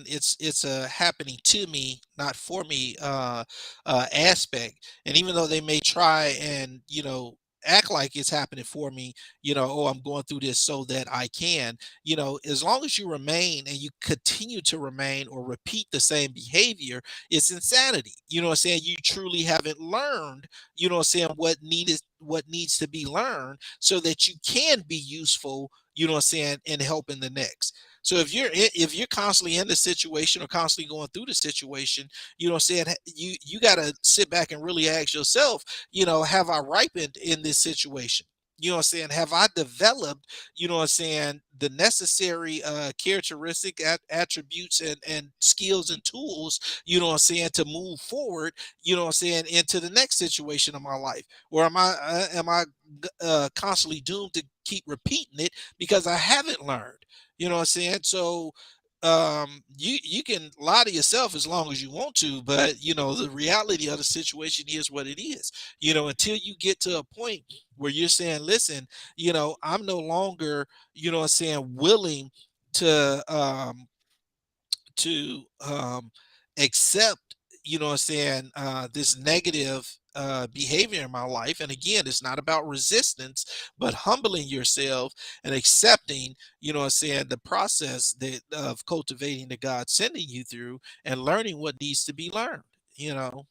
it's a happening to me, not for me, aspect. And even though they may try and act like it's happening for me, oh, I'm going through this so that I can, as long as you remain and you continue to remain or repeat the same behavior, it's insanity. You know what I'm saying? You truly haven't learned, what I'm saying, what needs to be learned, so that you can be useful, what I'm saying, in helping the next. So if you're constantly in the situation, or constantly going through the situation, what I'm saying, you got to sit back and really ask yourself, have I ripened in this situation? You know what I'm saying? Have I developed, what I'm saying, the necessary characteristic attributes and skills and tools, what I'm saying, to move forward, what I'm saying, into the next situation of my life? Or am I constantly doomed to keep repeating it because I haven't learned? You know what I'm saying? So you can lie to yourself as long as you want to, but the reality of the situation is what it is. Until you get to a point where you're saying, listen, I'm no longer, what I'm saying, willing to to accept, what I'm saying, this negative behavior in my life. And again, it's not about resistance, but humbling yourself and accepting, what I'm saying, the process of cultivating that God's sending you through, and learning what needs to be learned, you know.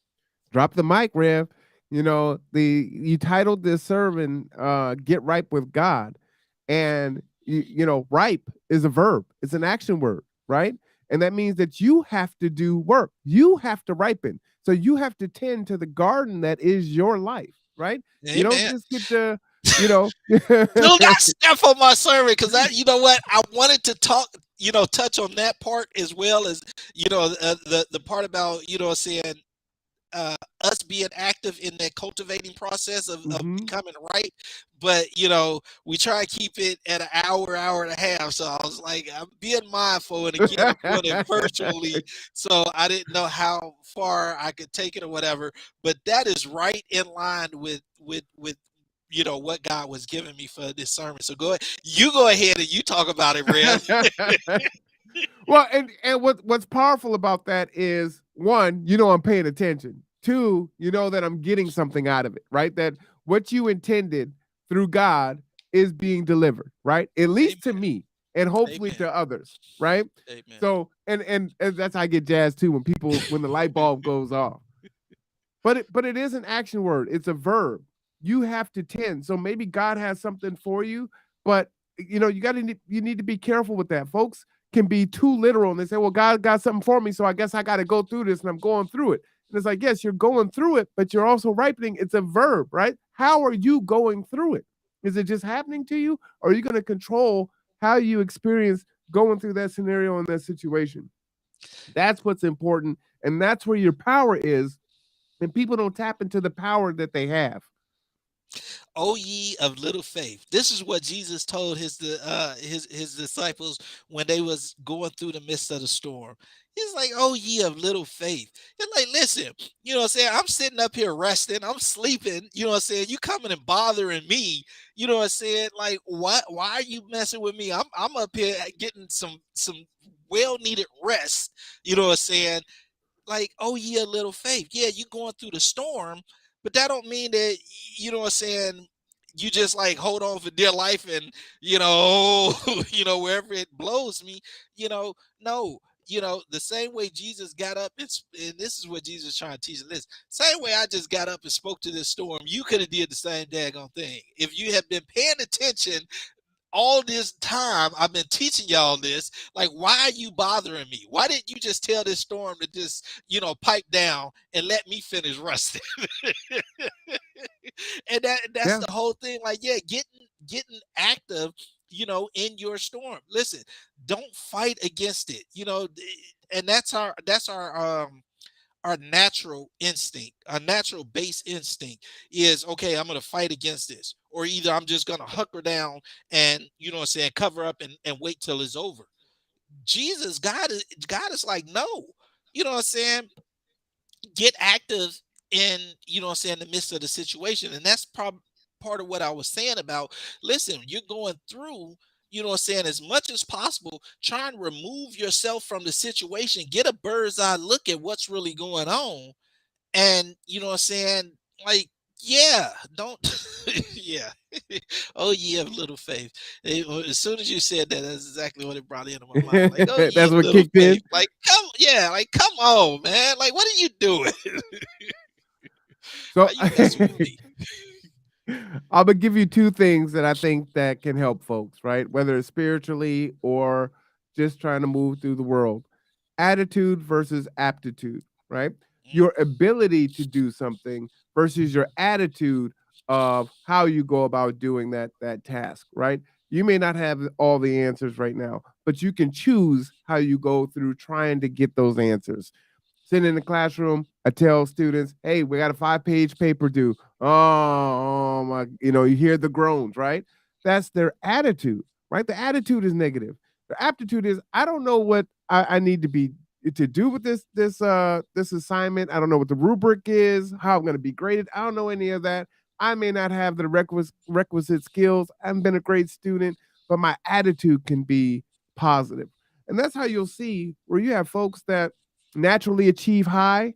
Drop the mic, Rev. You titled this sermon "Get Ripe with God," and ripe is a verb. It's an action word, right? And that means that you have to do work. You have to ripen. So you have to tend to the garden that is your life, right? You don't Amen. just get to you know. Do not step on my sermon, because you know what? I wanted to touch on that part, as well as, the part about, saying, us being active in that cultivating process of Hmm. becoming right. But, we try to keep it at an hour and a half. So I was like, I'm being mindful. And again, I'm doing it virtually. So I didn't know how far I could take it or whatever. But that is right in line with what God was giving me for this sermon. So go ahead and you talk about it, Rev. Well, and what's powerful about that is, one, I'm paying attention. Two, that I'm getting something out of it, right? That what you intended through God is being delivered, right? At least to Amen. me, and hopefully Amen. to others, right? Amen. So, and that's how I get jazzed too, when the light bulb goes off. But it is an action word. It's a verb. You have to tend. So maybe God has something for you, but you need to be careful with that. Folks can be too literal and they say, well, God got something for me, so I guess I got to go through this, and I'm going through it. And it's like, yes, you're going through it, but you're also ripening. It's a verb, right? How are you going through it? Is it just happening to you? Or are you going to control how you experience going through that scenario and that situation? That's what's important. And that's where your power is. And people don't tap into the power that they have. O ye of little faith. This is what Jesus told his disciples when they was going through the midst of the storm. He's like, "Oh ye of little faith." He's like, listen, what I'm saying? I'm sitting up here resting, I'm sleeping, what I'm saying? You coming and bothering me, what I'm saying? Like, why are you messing with me? I'm up here getting some well needed rest, what I'm saying? Like, oh yeah, little faith. Yeah, you going through the storm, but that don't mean that, what I'm saying, you just like hold on for dear life and, wherever it blows me, no. The same way Jesus got up and this is what Jesus is trying to teach us. This same way I just got up and spoke to this storm, you could have did the same daggone thing. If you had been paying attention all this time I've been teaching y'all this, like, why are you bothering me? Why didn't you just tell this storm to just, pipe down and let me finish resting? And that's Yeah. the whole thing. Like, yeah, getting active, in your storm. Listen, don't fight against it. And that's our natural instinct, our natural base instinct is, okay, I'm going to fight against this, or either I'm just going to hunker down and, what I'm saying, cover up and wait till it's over. God is like, no, what I'm saying, get active in, what I'm saying, the midst of the situation. And that's part of what I was saying about, listen, you're going through, what I'm saying, as much as possible, try and remove yourself from the situation, get a bird's eye look at what's really going on. And, what I'm saying, like, yeah, don't, yeah. Oh, ye of little faith. As soon as you said that, that's exactly what it brought into my mind. Like, oh, ye That's of what little kicked in. faith. Like, come on, man. Like, what are you doing? So Why you messing with me? I'm gonna give you two things that I think that can help folks, right? Whether it's spiritually or just trying to move through the world. Attitude versus aptitude, right? Mm, Your ability to do something versus your attitude of how you go about doing that task, right? You may not have all the answers right now, but you can choose how you go through trying to get those answers. Sitting in the classroom, I tell students, hey, we got a 5-page paper due. Oh my, you hear the groans, right? That's their attitude, right? The attitude is negative. The aptitude is, I don't know what I need to do with this assignment. I don't know what the rubric is, how I'm going to be graded. I don't know any of that. I may not have the requisite skills. I haven't been a great student, but my attitude can be positive. And that's how you'll see where you have folks that naturally achieve high.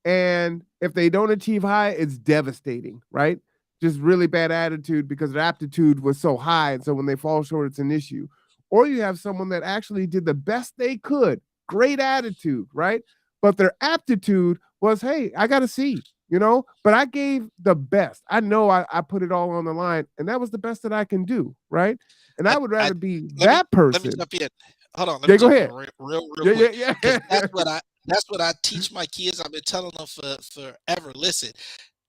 And if they don't achieve high, it's devastating, right? Just really bad attitude because their aptitude was so high. And so when they fall short, it's an issue. Or you have someone that actually did the best they could, great attitude, right? But their aptitude was, hey, I got to see, but I gave the best. I know I put it all on the line, and that was the best that I can do, right? And I would I rather be let me that let me person. jump in. Hold on, let me Yeah, go jump in ahead. real Yeah, quick, yeah, because yeah. that's what I teach my kids. I've been telling them for forever. Listen,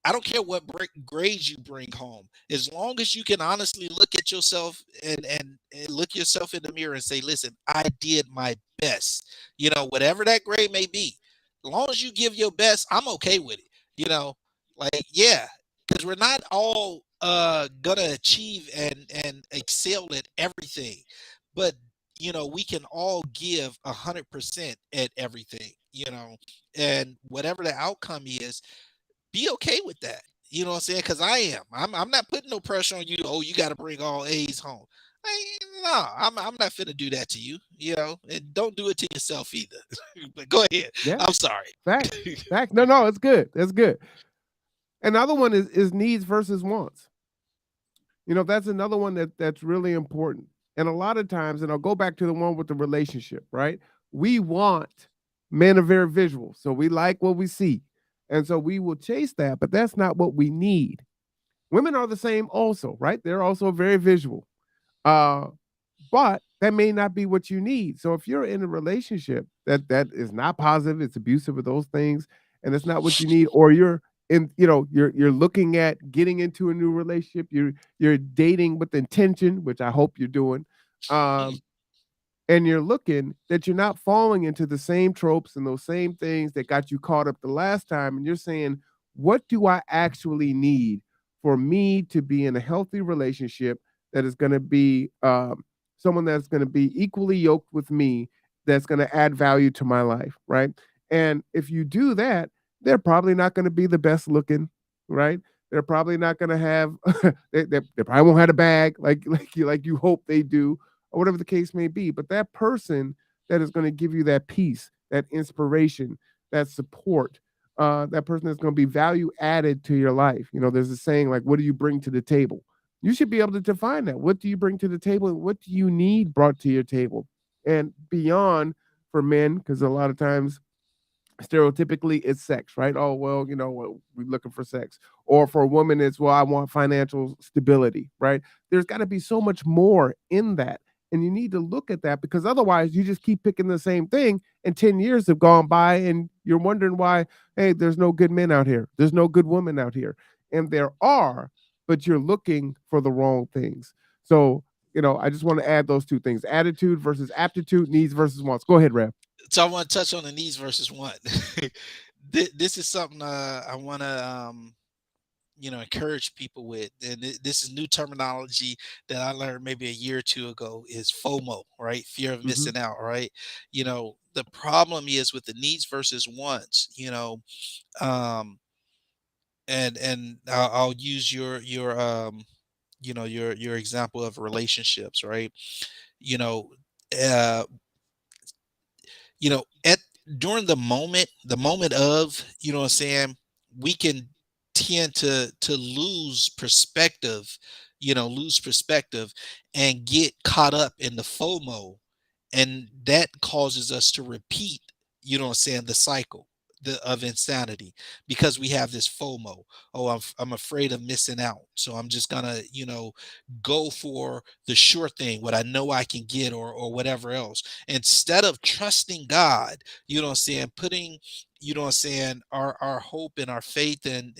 I don't care what grades you bring home, as long as you can honestly look at yourself and look yourself in the mirror and say, "Listen, I did my best." Whatever that grade may be, as long as you give your best, I'm okay with it. You know, like yeah, because we're not all gonna achieve and excel at everything, but we can all give 100% at everything. And whatever the outcome is, be okay with that. You know what I'm saying? Because I am. I'm not putting no pressure on you. Oh, you got to bring all A's home. No, I'm not finna do that to you. And don't do it to yourself either. But go ahead. Yeah, I'm sorry. facts, facts. No, no, it's good. That's good. Another one is needs versus wants. That's another one that's really important. And a lot of times, and I'll go back to the one with the relationship, right? We want men are very visual, so we like what we see, and so we will chase that, but that's not what we need. Women are the same, also, right? They're also very visual, uh, but that may not be what you need. So if you're in a relationship that is not positive, it's abusive of those things, and it's not what you need, or you're looking at getting into a new relationship, you're dating with intention, which I hope you're doing, um, and you're looking that you're not falling into the same tropes and those same things that got you caught up the last time, and you're saying, what do I actually need for me to be in a healthy relationship that is going to be someone that's going to be equally yoked with me, that's going to add value to my life, right? And if you do that, they're probably not going to be the best looking, right? They're probably not going to have they probably won't have a bag like you hope they do, or whatever the case may be. But that person that is going to give you that peace, that inspiration, that support, that person that's going to be value added to your life. There's a saying like, what do you bring to the table? You should be able to define that. What do you bring to the table, and what do you need brought to your table? And beyond, for men, because a lot of times stereotypically it's sex, right? Oh, well, we're looking for sex. Or for a woman, it's, well, I want financial stability, right? There's got to be so much more in that. And you need to look at that, because otherwise you just keep picking the same thing, and 10 years have gone by and you're wondering why, hey, there's no good men out here. There's no good women out here. And there are, but you're looking for the wrong things. So, I just want to add those two things: attitude versus aptitude, needs versus wants. Go ahead, Rev. So I want to touch on the needs versus want. This is something I want to encourage people with, and this is new terminology that I learned maybe a year or two ago, is FOMO, right? Fear of Mm-hmm. missing out, right? The problem is with the needs versus wants, um and I'll use your example of relationships, right? you know uh at during the moment of, what I'm saying, we can tend to lose perspective and get caught up in the FOMO, and that causes us to repeat, what I'm saying, the cycle of insanity, because we have this FOMO. Oh, I'm afraid of missing out, so I'm just gonna, go for the sure thing, what I know I can get, or whatever else, instead of trusting God. What I'm saying, putting, what I'm saying, our hope and our faith and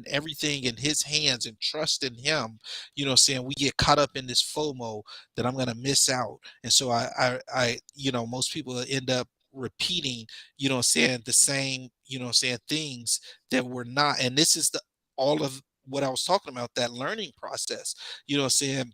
everything in His hands, and trust in Him. What I'm saying, we get caught up in this FOMO, that I'm gonna miss out, and so most people end up repeating, what I'm saying, the same, what I'm saying, things that were not. And this is the all of what I was talking about, that learning process. What I'm saying,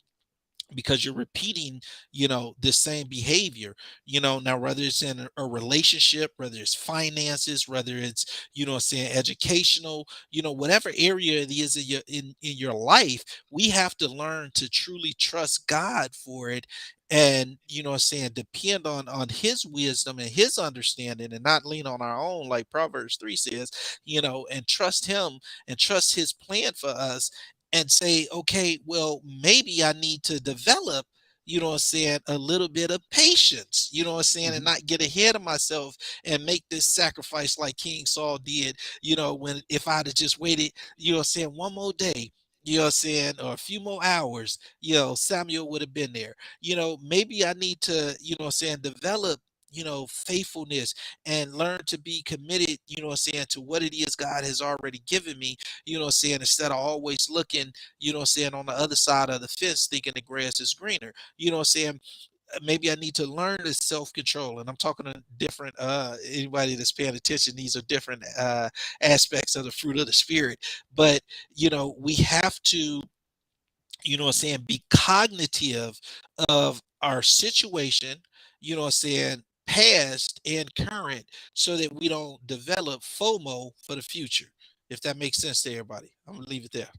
because you're repeating, the same behavior. Now, whether it's in a relationship, whether it's finances, whether it's, what I'm saying, educational, whatever area it is in your life, we have to learn to truly trust God for it. And, what I'm saying, depend on His wisdom and His understanding, and not lean on our own, like Proverbs 3 says. And trust Him, and trust His plan for us, and say, okay, well, maybe I need to develop, what I'm saying, a little bit of patience, what I'm saying, and Mm-hmm. not get ahead of myself and make this sacrifice like King Saul did, when, if I'd have just waited, what I'm saying, one more day, what I'm saying, or a few more hours, Samuel would have been there. Maybe I need to, what I'm saying, develop, faithfulness, and learn to be committed, to what it is God has already given me, instead of always looking, on the other side of the fence thinking the grass is greener. Maybe I need to learn this self-control. And I'm talking to different anybody that's paying attention, these are different aspects of the fruit of the spirit. But we have to, be cognitive of our situation, past and current, so that we don't develop FOMO for the future. If that makes sense to everybody, I'm gonna leave it there.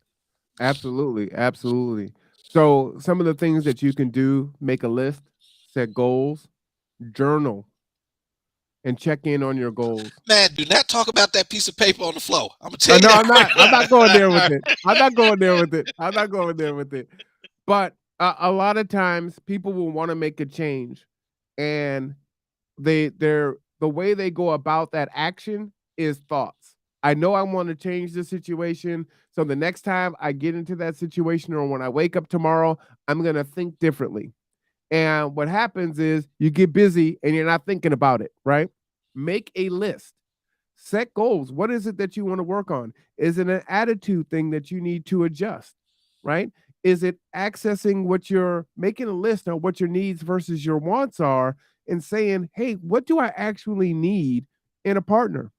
Absolutely, absolutely. So some of the things that you can do: make a list, set goals, journal, and check in on your goals. Man, do not talk about that piece of paper on the floor. I'm gonna tell you No, that I'm right not. I'm not going there with now. it. I'm not going there with it. I'm not going there with it. But a lot of times, people will want to make a change, and they're the way they go about that action is thoughts. I know I want to change the situation, so the next time I get into that situation or when I wake up tomorrow, I'm going to think differently. And what happens is you get busy and you're not thinking about it, right? Make a list. Set goals. What is it that you want to work on? Is it an attitude thing that you need to adjust, right? Is it accessing what you're making a list on what your needs versus your wants are and saying, hey, what do I actually need in a partner,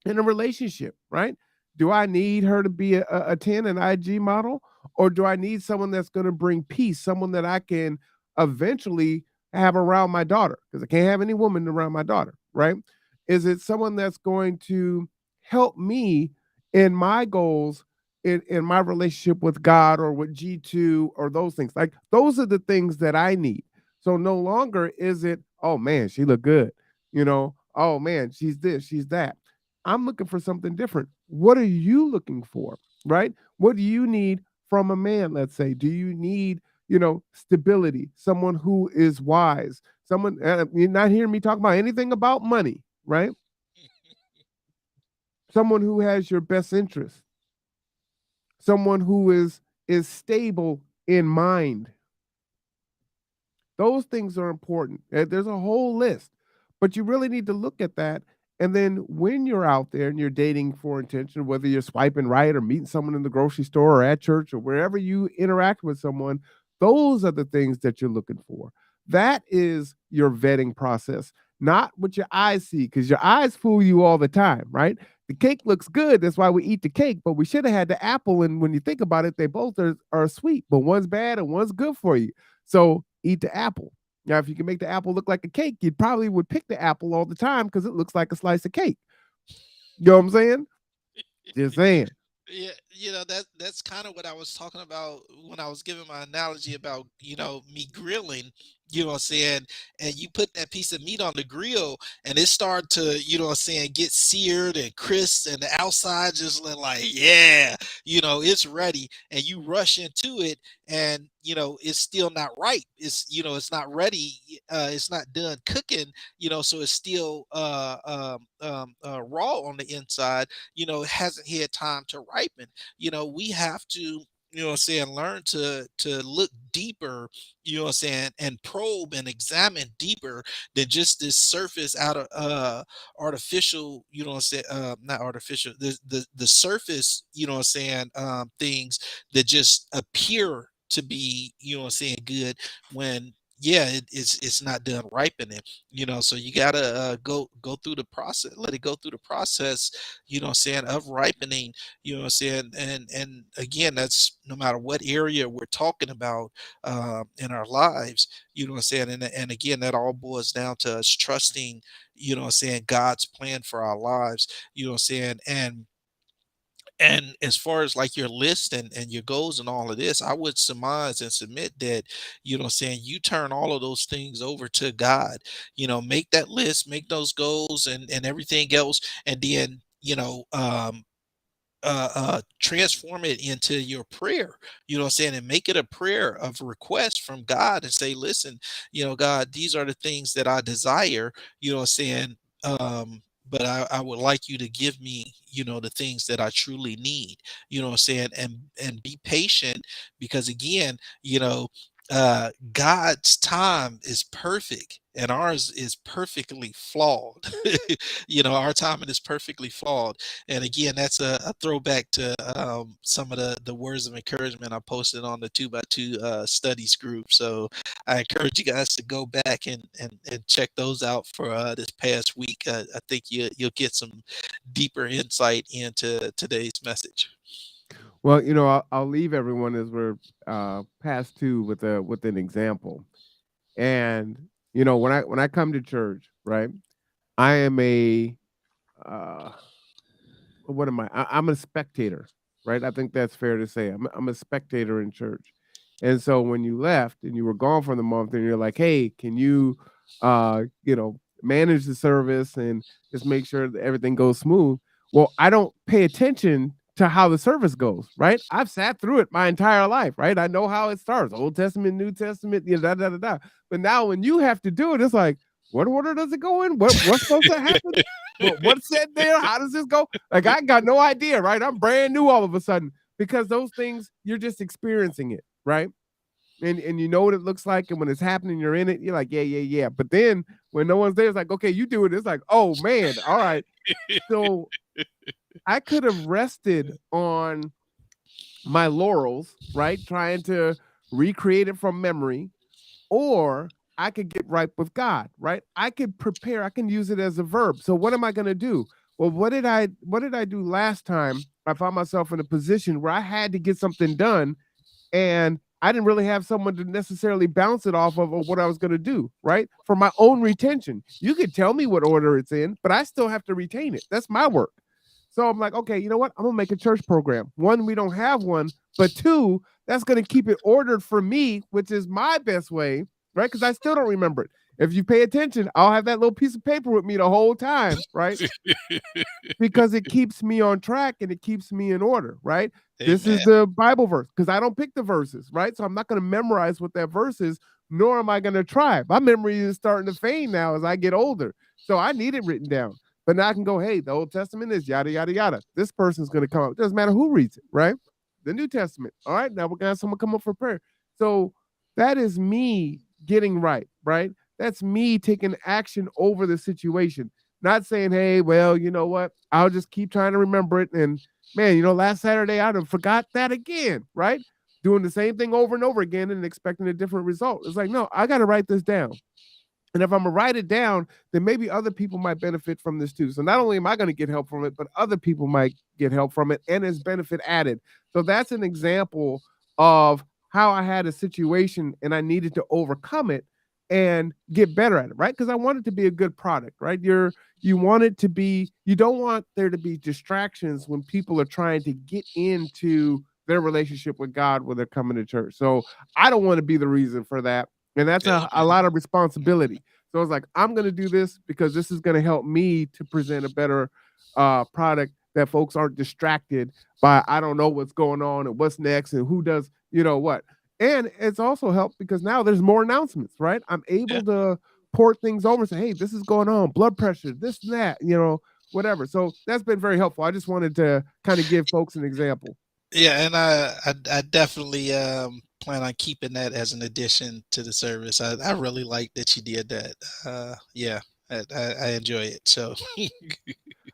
in a relationship, right? Do I need her to be a 10, an IG model? Or do I need someone that's going to bring peace, someone that I can eventually have around my daughter? Because I can't have any woman around my daughter, right? Is it someone that's going to help me in my goals in my relationship with God or with G2 or those things? Like those are the things that I need. So no longer is it, oh man, she look good. Oh man, she's this, she's that. I'm looking for something different. What are you looking for? Right? What do you need from a man? Let's say, do you need, stability, someone who is wise, someone, you're not hearing me talk about anything about money, right? Someone who has your best interest, someone who is stable in mind. Those things are important. There's a whole list, but you really need to look at that. And then when you're out there and you're dating for intention, whether you're swiping right or meeting someone in the grocery store or at church or wherever you interact with someone, those are the things that you're looking for. That is your vetting process, not what your eyes see, because your eyes fool you all the time, right? The cake looks good. That's why we eat the cake, but we should have had the apple. And when you think about it, they both are sweet, but one's bad and one's good for you. So eat the apple. Now, if you can make the apple look like a cake, you probably would pick the apple all the time because it looks like a slice of cake. You know what I'm saying? Just saying. Yeah, that's kind of what I was talking about when I was giving my analogy about, me grilling, and you put that piece of meat on the grill and it started to, get seared and crisp and the outside just look like, yeah, it's ready, and you rush into it, and it's still not ripe. It's not ready. It's not done cooking, so it's still raw on the inside. It hasn't had time to ripen. We have to, learn to look deeper, and probe and examine deeper than just this surface out of artificial, not artificial, the surface, things that just appear to be, good, when it's not done ripening. So you gotta go through the process, let it go through the process, of ripening, and again, that's no matter what area we're talking about in our lives, and again, that all boils down to us trusting, God's plan for our lives, and as far as like your list and your goals and all of this, I would surmise and submit that, you turn all of those things over to God. Make that list, make those goals and everything else, and then, transform it into your prayer, and make it a prayer of request from God and say, listen, God, these are the things that I desire, but I would like you to give me, the things that I truly need, and be patient, because again, God's time is perfect and ours is perfectly flawed. Our timing is perfectly flawed. And again, that's a throwback to some of the words of encouragement I posted on the 2x2 studies group. So I encourage you guys to go back and check those out for this past week. I think you'll get some deeper insight into today's message. Well, I'll leave everyone as we're past two with an example. And when I come to church, right? I am a uh, what am I? I'm a spectator, right? I think that's fair to say. I'm a spectator in church. And so when you left and you were gone for the month and you're like, hey, can you manage the service and just make sure that everything goes smooth? Well, I don't pay attention to how the service goes, right? I've sat through it my entire life, right? I know how it starts, Old Testament, New Testament, da da da da. But now when you have to do it, it's like, what order does it go in? What's supposed to happen? What's said there? How does this go? Like, I got no idea, right? I'm brand new all of a sudden because those things, you're just experiencing it, right? And you know what it looks like, and when it's happening, you're in it. You're like, yeah. But then when no one's there, it's like, okay, you do it. It's like, oh man, all right. So I could have rested on my laurels, right? Trying to recreate it from memory, or I could get right with God, right? I could prepare, I can use it as a verb. So what am I going to do? Well, what did I do last time? I found myself in a position where I had to get something done and I didn't really have someone to necessarily bounce it off of or what I was going to do, right? For my own retention. You could tell me what order it's in, but I still have to retain it. That's my work. So I'm like, okay, you know what? I'm going to make a church program. One, we don't have one, but two, that's going to keep it ordered for me, which is my best way, right? Because I still don't remember it. If you pay attention, I'll have that little piece of paper with me the whole time, right? Because it keeps me on track and it keeps me in order, right? Amen. This is the Bible verse because I don't pick the verses, right? So I'm not going to memorize what that verse is, nor am I going to try. My memory is starting to fade now as I get older. So I need it written down. But now I can go, hey, the Old Testament is yada, yada, yada. This person's going to come up. It doesn't matter who reads it, right? The New Testament. All right, now we're going to have someone come up for prayer. So that is me getting right? That's me taking action over the situation. Not saying, hey, well, you know what? I'll just keep trying to remember it. And man, last Saturday I'd have forgot that again, right? Doing the same thing over and over again and expecting a different result. It's like, no, I got to write this down. And if I'm gonna write it down, then maybe other people might benefit from this too. So not only am I going to get help from it, but other people might get help from it, and there's benefit added. So that's an example of how I had a situation and I needed to overcome it and get better at it, right? Because I want it to be a good product, right? You want it to be, you don't want there to be distractions when people are trying to get into their relationship with God when they're coming to church. So I don't want to be the reason for that. And that's a lot of responsibility. So it's like, I'm going to do this because this is going to help me to present a better product that folks aren't distracted by, I don't know what's going on and what's next and who does, what. And it's also helped because now there's more announcements, right? I'm able to port things over and say, hey, this is going on, blood pressure, this and that, whatever. So that's been very helpful. I just wanted to kind of give folks an example. Yeah, and I definitely plan on keeping that as an addition to the service. I really like that you did that. Yeah, I enjoy it. So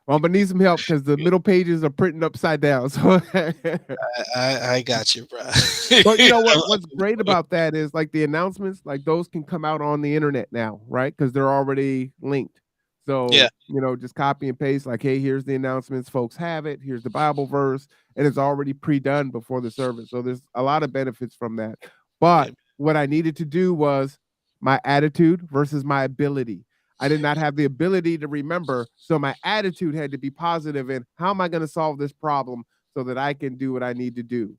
well, I'm gonna need some help because the middle pages are printing upside down. So I got you, bro. But what's great about that is like the announcements, like those can come out on the internet now, right? Because they're already linked. So just copy and paste, like, hey, here's the announcements, folks have it, here's the Bible verse, and it's already pre-done before the service. So there's a lot of benefits from that. But what I needed to do was my attitude versus my ability. I did not have the ability to remember, so my attitude had to be positive. And how am I going to solve this problem so that I can do what I need to do?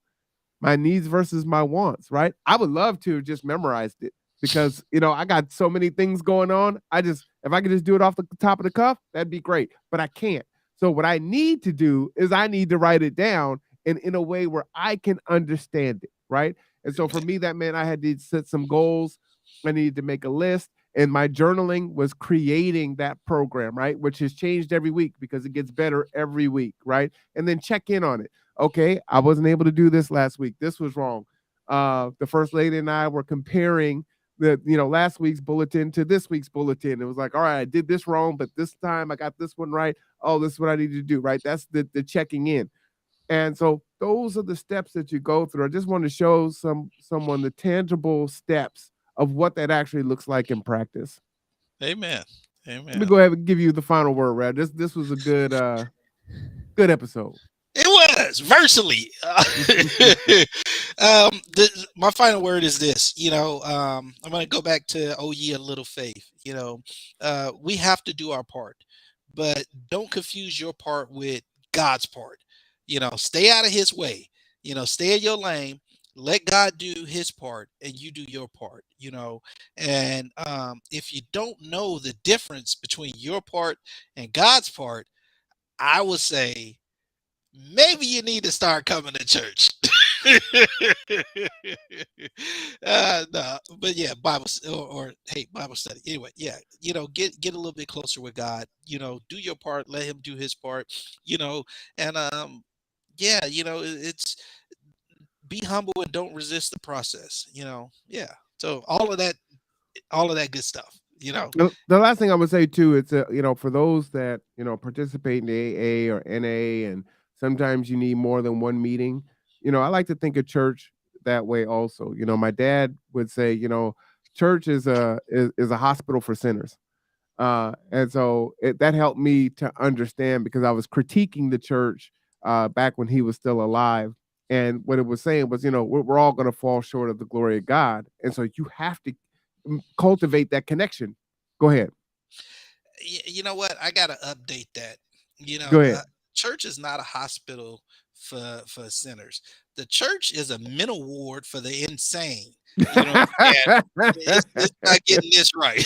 My needs versus my wants, right? I would love to have just memorized it because, I got so many things going on. If I could just do it off the top of the cuff, that'd be great, but I can't. So what I need to do is I need to write it down and in a way where I can understand it, right? And so for me, that meant I had to set some goals. I needed to make a list. And my journaling was creating that program, right? Which has changed every week because it gets better every week, right? And then check in on it. Okay, I wasn't able to do this last week. This was wrong. The first lady and I were comparing the last week's bulletin to this week's bulletin. It was like, all right, I did this wrong, but this time I got this one right. Oh, this is what I need to do, right? That's the checking in. And so those are the steps that you go through. I just want to show someone the tangible steps of what that actually looks like in practice. Amen. Let me go ahead and give you the final word, Rad. This was a good episode. It was virtually. My final word is this. I'm going to go back to "O ye of little faith." We have to do our part, but don't confuse your part with God's part. Stay out of His way. Stay in your lane. Let God do His part, and you do your part. And if you don't know the difference between your part and God's part, I would say maybe you need to start coming to church. No, but yeah, Bible or hey, Bible study. Anyway, yeah, get a little bit closer with God. Do your part, let Him do His part. And yeah, it's be humble and don't resist the process. Yeah. So all of that good stuff. The last thing I would say too, it's for those that participate in the AA or NA, and sometimes you need more than one meeting. I like to think of church that way also. My dad would say, church is a hospital for sinners. And so that helped me to understand, because I was critiquing the church back when he was still alive. And what it was saying was, we're all going to fall short of the glory of God. And so you have to cultivate that connection. Go ahead. You know what? I got to update that. Go ahead. Church is not a hospital for sinners. The church is a mental ward for the insane. It's not getting this right.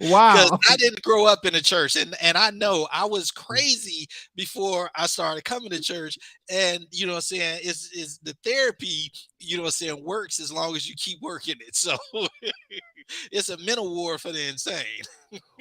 Wow. Because I didn't grow up in a church, and I know I was crazy before I started coming to church. And what I'm saying is the therapy, what I'm saying, works as long as you keep working it. So it's a mental ward for the insane.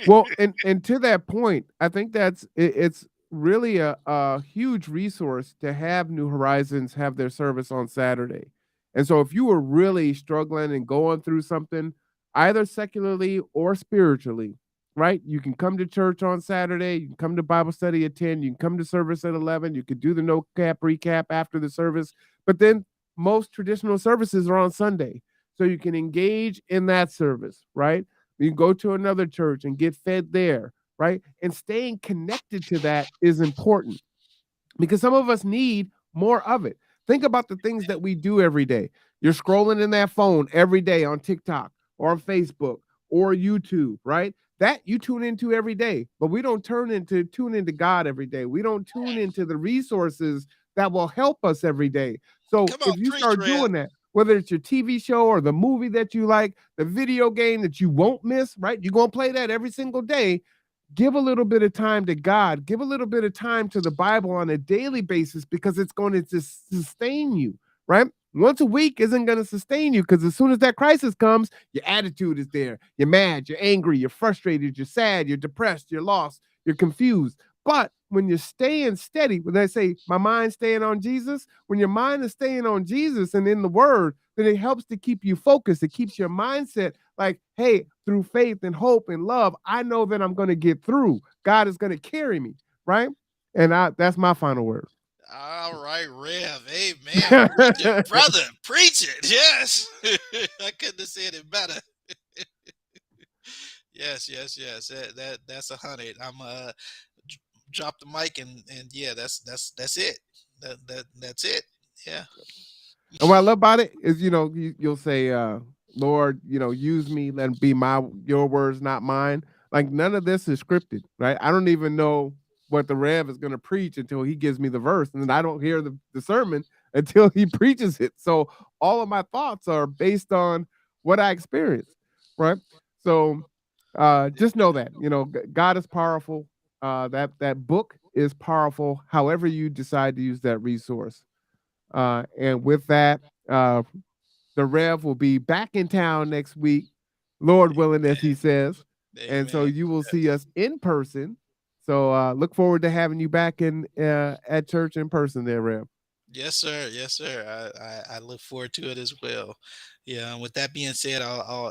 Well, and to that point, I think it's really a huge resource to have New Horizons have their service on Saturday. And so if you were really struggling and going through something, either secularly or spiritually, right? You can come to church on Saturday, you can come to Bible study at 10, you can come to service at 11, you could do the no cap recap after the service. But then most traditional services are on Sunday. So you can engage in that service, right? You can go to another church and get fed there, right? And staying connected to that is important, because some of us need more of it. Think about the things that we do every day. You're scrolling in that phone every day on TikTok or on Facebook or YouTube, right? That you tune into every day, but we don't tune into God every day. We don't tune into the resources that will help us every day. So if you start doing that, whether it's your TV show or the movie that you like, the video game that you won't miss, right? You're going to play that every single day. Give a little bit of time to God. Give a little bit of time to the Bible on a daily basis, because it's going to just sustain you, right? Once a week isn't going to sustain you, because as soon as that crisis comes, your attitude is there. You're mad, you're angry, you're frustrated, you're sad, you're depressed, you're lost, you're confused. But when you're staying steady, when I say my mind's staying on Jesus, when your mind is staying on Jesus and in the word, then it helps to keep you focused. It keeps your mindset like, hey, through faith and hope and love, I know that I'm going to get through. God is going to carry me, right? And that's my final word. All right, Rev. Amen. Brother, preach it. Yes. I couldn't have said it better. Yes. That's 100. I'm drop the mic and yeah, that's it. That's it. Yeah. And what I love about it is, you'll say, Lord, use me, let it be your words, not mine. Like, none of this is scripted, right? I don't even know what the Rev is going to preach until he gives me the verse. And then I don't hear the sermon until he preaches it. So all of my thoughts are based on what I experienced, right? So just know that, God is powerful. That book is powerful, however you decide to use that resource. And with that, the Rev will be back in town next week, Lord willing, as he says. Amen. And so you will see us in person. So look forward to having you back in at church in person there, Rev. Yes, sir. Yes, sir. I look forward to it as well. Yeah. And with that being said,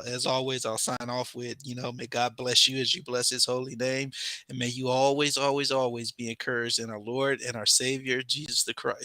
as always, I'll sign off with, may God bless you as you bless his holy name. And may you always, always, always be encouraged in our Lord and our Savior, Jesus the Christ.